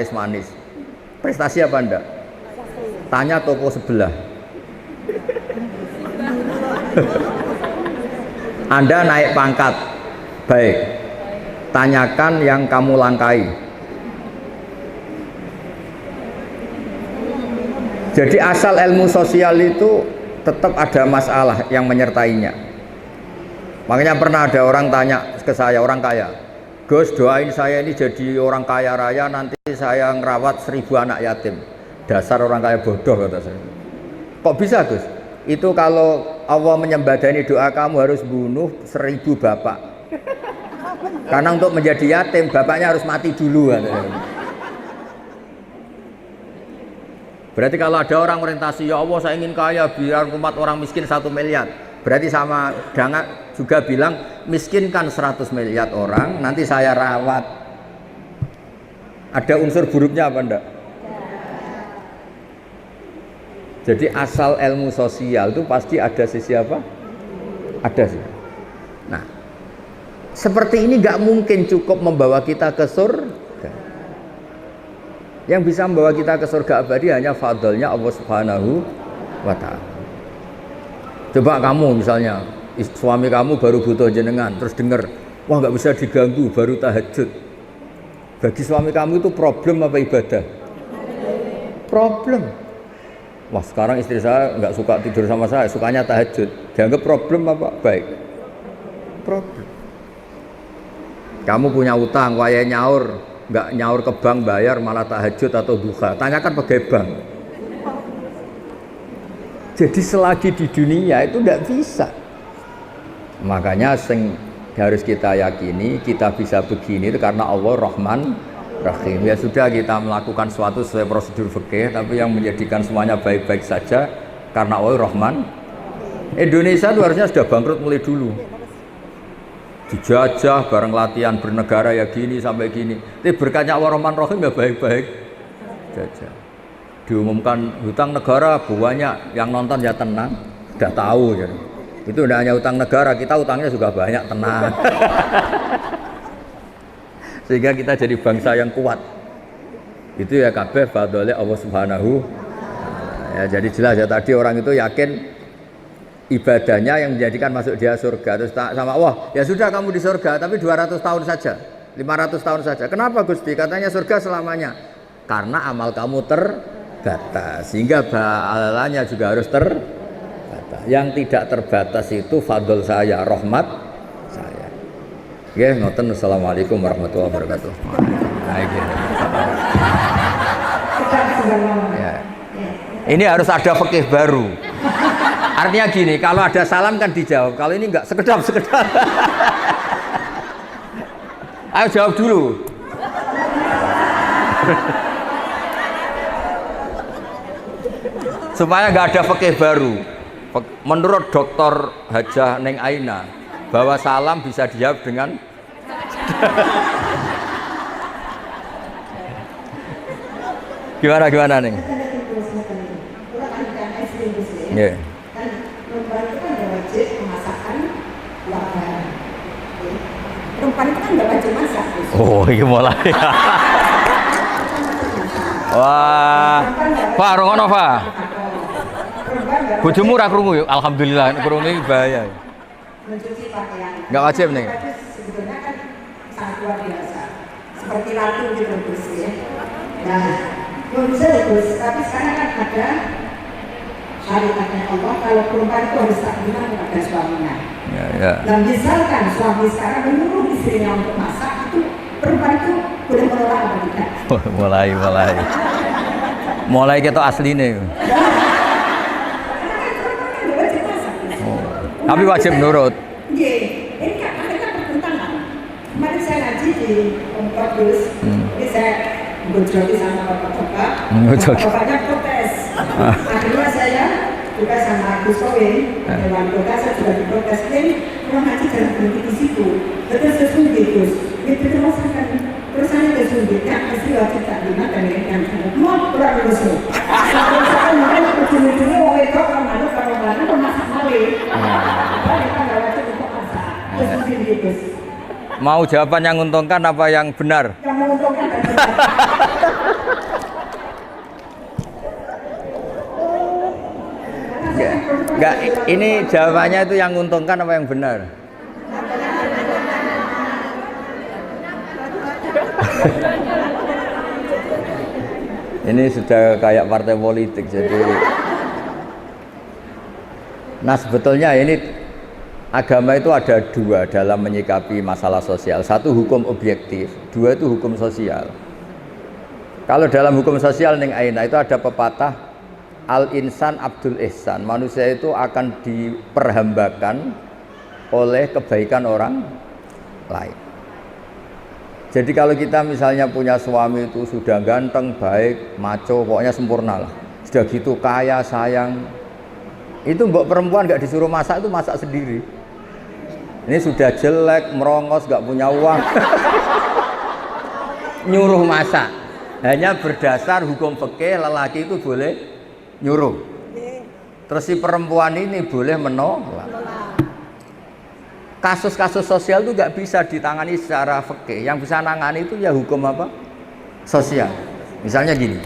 manis. Prestasi apa enggak? Tanya toko sebelah. Anda naik pangkat, baik. Tanyakan yang kamu langkai. Jadi asal ilmu sosial itu tetap ada masalah yang menyertainya. Makanya pernah ada orang tanya ke saya, orang kaya, Gus doain saya ini jadi orang kaya raya, nanti saya ngerawat 1000 anak yatim. Dasar orang kaya bodoh kata saya. Kok bisa Gus? Itu kalau Allah menyembadani doa kamu harus bunuh 1000 bapak. Karena untuk menjadi yatim bapaknya harus mati dulu katanya. Berarti kalau ada orang orientasi, ya Allah saya ingin kaya biar umat orang miskin 1 miliar. Berarti sama dengan juga bilang miskinkan 100 miliar orang, nanti saya rawat. Ada unsur buruknya apa enggak? Jadi asal ilmu sosial itu pasti ada sisi apa? Ada sih. Nah, seperti ini nggak mungkin cukup membawa kita ke surga. Yang bisa membawa kita ke surga abadi hanya fadlnya Allah Subhanahu wa ta'ala. Coba kamu misalnya suami kamu baru butuh jenengan, terus dengar, wah nggak bisa diganggu, baru tahajud. Bagi suami kamu itu problem apa ibadah? Problem. Wah sekarang istri saya nggak suka tidur sama saya, sukanya tahajud. Dianggap problem apa? Baik. Problem. Kamu punya utang, waya nyaur, nggak nyaur ke bank bayar malah tahajud atau duha, tanyakan pegawai bank. Jadi selagi di dunia itu tidak bisa. Makanya harus kita yakini kita bisa begini itu karena Allah Rahman Rahim. Ya sudah kita melakukan suatu sesuai prosedur fikih, tapi yang menjadikan semuanya baik-baik saja karena Allah Rahman. Indonesia itu harusnya sudah bangkrut mulai dulu. Dijajah bareng latihan bernegara ya gini sampai gini. Tapi berkatnya Allah Rahman Rahim ya baik-baik jajah. Diumumkan hutang negara banyak, yang nonton ya tenang, sudah tahu jadi. Itu tidak hanya hutang negara, kita hutangnya juga banyak, tenang. Sehingga kita jadi bangsa yang kuat. Itu ya kabeh fadhole Allah Subhanahu. Ya jadi jelas ya tadi orang itu yakin ibadahnya yang menjadikan masuk dia surga, terus sama Allah ya sudah kamu di surga tapi 200 tahun saja, 500 tahun saja. Kenapa Gusti? Katanya surga selamanya. Karena amal kamu terbatas, sehingga pahalanya juga harus terbatas. Yang tidak terbatas itu fadl saya, rahmat saya. Oke, ngoten. Assalamualaikum warahmatullahi wabarakatuh. Ya. Ini harus ada fikih baru. Artinya gini, kalau ada salam kan dijawab, kalau ini enggak sekedap. Ayo jawab dulu. Supaya enggak ada fikih baru. Menurut Dr. Hajah Neng Aina, bahwa salam bisa dijawab dengan gimana Neng? Yeah. Perempuan itu kan nggak wajib memasakan lahan. Perempuan itu kan nggak wajib masak. Oh, ini mulai. Wah, Pak, rungono Pak. Bojomu ra krungu yuk, alhamdulillah. Krungu ini bahaya. Mencuci pakaian. Nggak wajib nih. Sebetulnya kan sangat luar biasa. Seperti ratu gitu Gus ya. Nah, bisa Gus, tapi sekarang kan ada syariatnya Allah kalau perempuan itu harus taklimat kepada suaminya. Ya. Dan misalkan suami sekarang menyuruh istrinya untuk masak, itu perempuan itu boleh menolak atau tidak? Mulai kita aslinya. Tapi wajib nurut. Iya, ini kan mereka bertentangan. Kemarin saya ngaji di Gus, ini saya berjoki sama bapak-bapak. Bapaknya protes. Akhirnya saya juga sama Gus Kowe, Dewan Kota, saya juga diprotes. Ini orang ngaji jangan berhenti di situ. Terus sesungguhnya Gus, itu masakan. Terus saya kesunggihnya, istri wajib tak lima dan ini kan mau kurang Gus. Terus begini Gus. Mau jawaban yang menguntungkan apa yang benar? Yang menguntungkan dan benar. Enggak, ini jawabannya itu yang menguntungkan apa yang benar? Ini sudah kayak partai politik jadi. Nah sebetulnya ini agama itu ada dua dalam menyikapi masalah sosial. Satu hukum objektif, dua itu hukum sosial. Kalau dalam hukum sosial Ning Aina itu ada pepatah al-insan abdul ihsan. Manusia itu akan diperhambakan oleh kebaikan orang lain. Jadi kalau kita misalnya punya suami itu sudah ganteng, baik, maco, pokoknya sempurna lah. Sudah gitu kaya, sayang. Itu mbok perempuan gak disuruh masak itu masak sendiri. Ini sudah jelek, merongos, gak punya uang. Nyuruh masak. Hanya berdasar hukum fikih lelaki itu boleh nyuruh. Terus si perempuan ini boleh menolak. Kasus-kasus sosial itu nggak bisa ditangani secara fikih. Yang bisa nangani itu ya hukum apa? Sosial. Misalnya gini,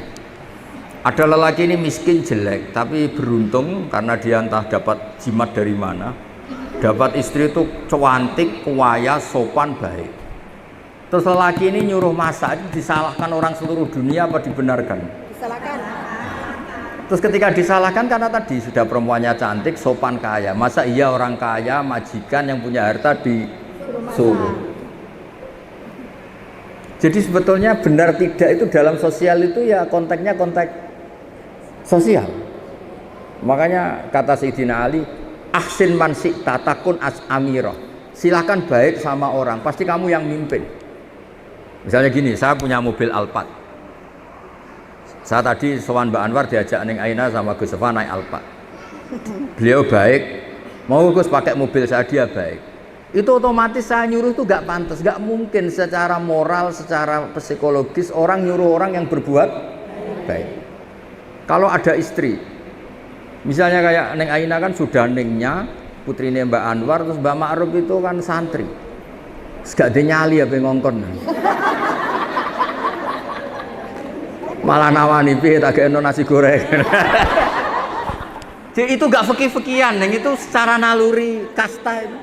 ada lelaki ini miskin jelek, tapi beruntung karena dia entah dapat jimat dari mana, dapat istri itu cantik, kaya, sopan, baik. Terus lelaki ini nyuruh masak, itu disalahkan orang seluruh dunia apa dibenarkan? Disalahkan. Terus ketika disalahkan karena tadi sudah perempuannya cantik, sopan, kaya. Masa iya orang kaya, majikan yang punya harta disuruh? Jadi sebetulnya benar tidak itu dalam sosial itu ya konteksnya konteks sosial. Makanya kata Sayyidina Ali, ahsin man syi'ta takun as amirah. Silahkan baik sama orang, pasti kamu yang mimpin. Misalnya gini, saya punya mobil Alphard. Saya tadi sowan Mbak Anwar diajak Ning Aina sama Gus Sofa naik Alphard. Beliau baik, mau Gus pakai mobil saya, dia baik. Itu otomatis saya nyuruh itu gak pantas, gak mungkin secara moral, secara psikologis orang nyuruh orang yang berbuat baik. Kalau ada istri, misalnya kayak Ning Aina kan sudah ningnya, putrinya Mbak Anwar, terus Mbak Ma'ruf itu kan santri. Gak dinyali apa ngongkon. Malah nawani piye tak gawe nasi goreng. Jadi itu gak fikih-fikihan, yang itu secara naluri kasta itu.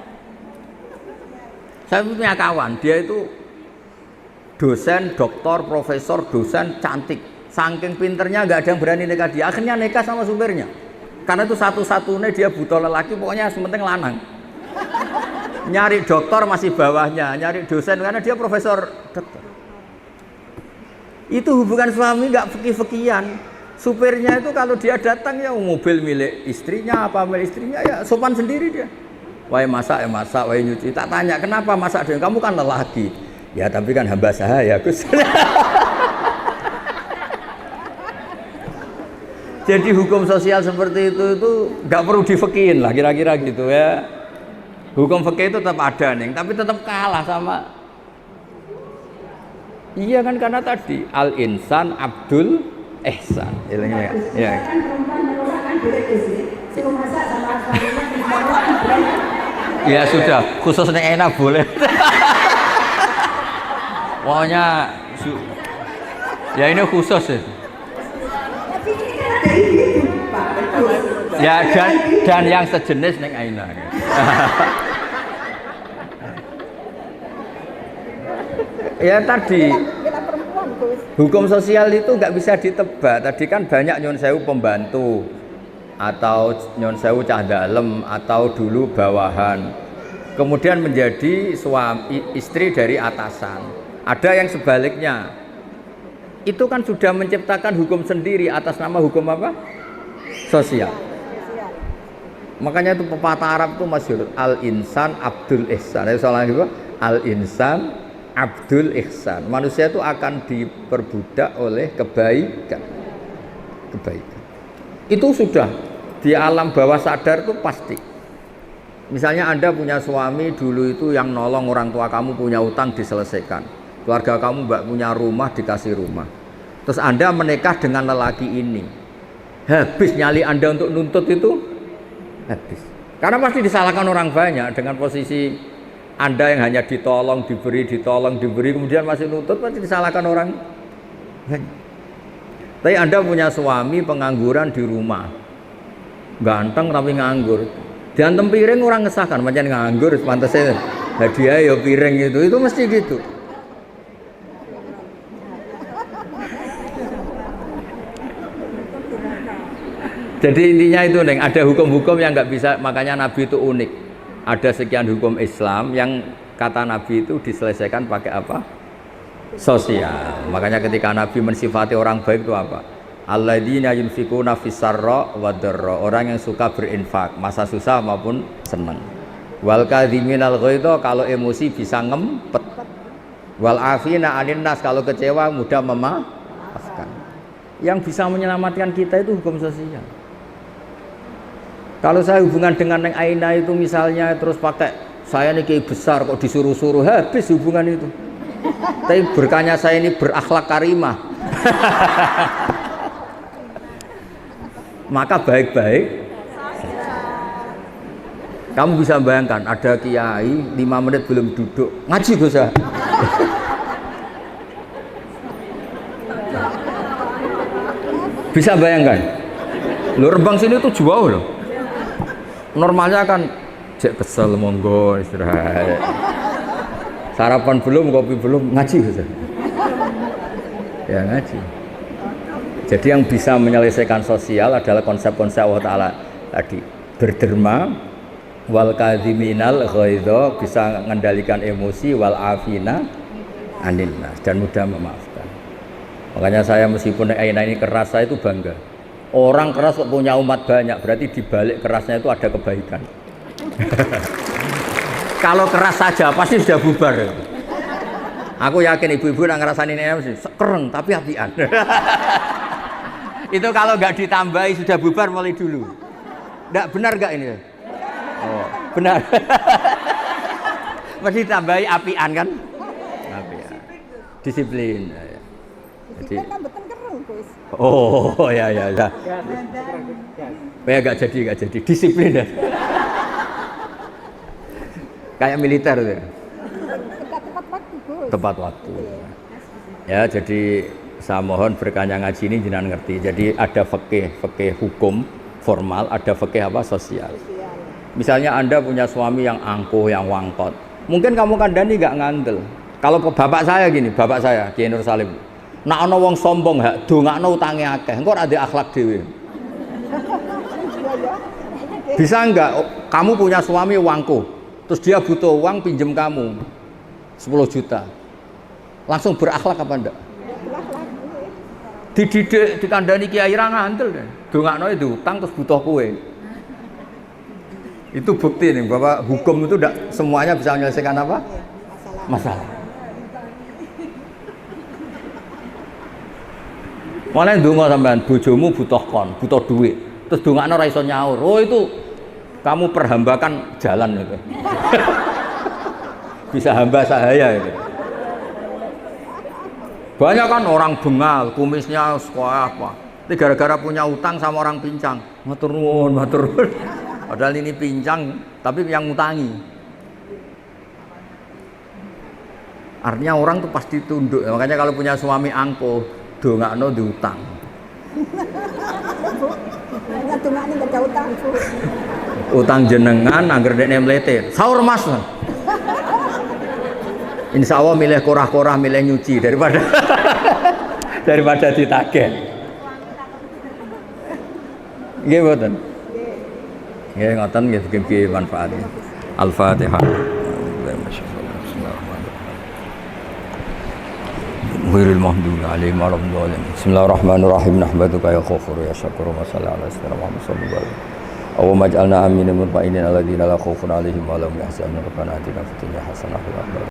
Saya punya kawan, dia itu dosen, doktor, profesor, dosen, cantik. Saking pinternya gak ada yang berani nikah dia. Akhirnya nikah sama supirnya. Karena itu satu-satunya dia butuh lelaki, pokoknya sementing lanang. Nyari doktor masih bawahnya, nyari dosen karena dia profesor doktor. Itu hubungan suami nggak fikih-fikihan. Supirnya itu kalau dia datang ya mobil milik istrinya apa milik istrinya ya sopan sendiri dia. Wahai masak ya masak, wahai nyuci. Tak tanya kenapa masak dia, kamu kan lelaki. Ya tapi kan hamba sahaya Gus. Jadi hukum sosial seperti itu nggak perlu difikihin lah kira-kira gitu ya. Hukum fikih itu tetap ada nih, tapi tetap kalah sama. Iya kan karena tadi al insan abdul ihsan. Ya. Kan perempuan menolak kan boleh Gus. Suruh masak sama suaminya. Ya sudah, khusus Ning Aina boleh. Pokoknya ya ini khusus ya. Tapi ini kan ada ibu Pak. Ya dan yang sejenis Ning Aina. Ya tadi hukum sosial itu nggak bisa ditebak. Tadi kan banyak nyon sewu pembantu atau nyon sewu cah dalem atau dulu bawahan. Kemudian menjadi suami istri dari atasan. Ada yang sebaliknya. Itu kan sudah menciptakan hukum sendiri atas nama hukum apa? Sosial. Makanya itu pepatah Arab itu masyhur al-insan abdul ihsan. Soalnya al-insan abdul ihsan. Manusia itu akan diperbudak oleh kebaikan. Itu sudah di alam bawah sadar itu pasti. Misalnya Anda punya suami dulu itu yang nolong orang tua kamu punya utang diselesaikan. Keluarga kamu mbak punya rumah dikasih rumah. Terus Anda menikah dengan lelaki ini. Habis nyali Anda untuk nuntut itu habis. Karena pasti disalahkan orang banyak dengan posisi Anda yang hanya ditolong, diberi, kemudian masih nuntut, pasti disalahkan orang. Tapi Anda punya suami pengangguran di rumah, ganteng tapi nganggur, diantem piring orang ngesahkan, macam nganggur, pantasnya hadiah ya piring itu mesti gitu. Jadi intinya itu Neng, ada hukum-hukum yang nggak bisa, makanya Nabi itu unik. Ada sekian hukum Islam yang kata Nabi itu diselesaikan pakai apa? Sosial. Makanya ketika Nabi mensifati orang baik itu apa? Alladzina yunfikuna fis-sarra wad-dharra, orang yang suka berinfak masa susah maupun senang. Wal kadhiminal ghaidha, kalau emosi bisa ngempet. Wal afina 'anil nas, kalau kecewa mudah memaafkan. Yang bisa menyelamatkan kita itu hukum sosial. Kalau saya hubungan dengan Neng Aina itu misalnya terus pakai saya ini kayak besar kok disuruh-suruh, habis hubungan itu. Tapi berkahnya saya ini berakhlak karimah. Maka baik-baik. Kamu bisa bayangkan ada kiai 5 menit belum duduk ngaji Gus ya. Bisa bayangkan? Lu Rembang sini tuh jauh loh. Normalnya kan cek kesel monggo istirahat. Sarapan belum, kopi belum, ngaji Gus. Ya ngaji. Jadi yang bisa menyelesaikan sosial adalah konsep-konsep Allah Ta'ala tadi. Berderma, wal kadhiminal ghaidha, bisa mengendalikan emosi, wal afina 'anil nas, dan mudah memaafkan. Makanya saya meskipun Aina ini keras, saya itu bangga. Orang keras kok punya umat banyak, berarti di balik kerasnya itu ada kebaikan. Kalau keras saja pasti sudah bubar. Aku yakin ibu-ibu yang ngerasain ini mesti kereng tapi apian. Itu kalau nggak ditambahi sudah bubar mulai dulu. Nggak benar nggak ini? Oh, benar. Mesti ditambahi apian kan? Apian. Disiplin. Jadi, oh ya. Ya nggak jadi disiplin ya. Kayak militer tuh. Tepat waktu. Ya jadi saya mohon berkahnya ngaji ini jenengan ngerti. Jadi ada fikih hukum formal, ada fikih apa sosial. Misalnya Anda punya suami yang angkuh, yang wangkot. Mungkin kamu kandani nggak ngandel. Kalau bapak saya gini, bapak saya Kiai Nur Salim. Nak ana wong sombong hak dongakno utange akeh, engko ora ndek akhlak dhewe. Bisa enggak kamu punya suami wangko, terus dia butuh uang pinjem kamu 10 juta. Langsung berakhlak apa enggak? Dididik dikandani kiai ra ngandel kan. Dongakno itu utang terus butuh kowe. Itu bukti nih bahwa hukum itu enggak semuanya bisa menyelesaikan apa? Masalah. Mulai ndonga sampean bojomu butuh butuh duit. Terus dongakno ra iso nyaur. Oh itu kamu perhambakan jalan itu. Bisa hamba sahaya itu. Banyak kan orang bengal, kumisnya sekolah apa. Ini gara-gara punya utang sama orang pincang. Matur nuwun. Padahal ini pincang tapi yang ngutangi. Artinya orang tuh pasti tunduk. Makanya kalau punya suami angkuh, dongakno diutang. Utang jenengan angger dekne mlete. Saur Mas. Insya Allah milih korah-korah, milih nyuci daripada ditagih. Nggih mboten. Nggih ngoten nggih mugi manfaatnya. Al-Fatihah. Ghairil maghdubi 'alaihim waladdallin. Bismillahirrahmanirrahim. Nahmaduka ya ghafur ya syakur wa sallallahu alaihi wasallam sallallahu alaihi. Allahumma ij'alna aminin mutma'innin alladzina la khaufun 'alaihim wa la hum yahzanun. Rabbana atina fid dunya hasanah wa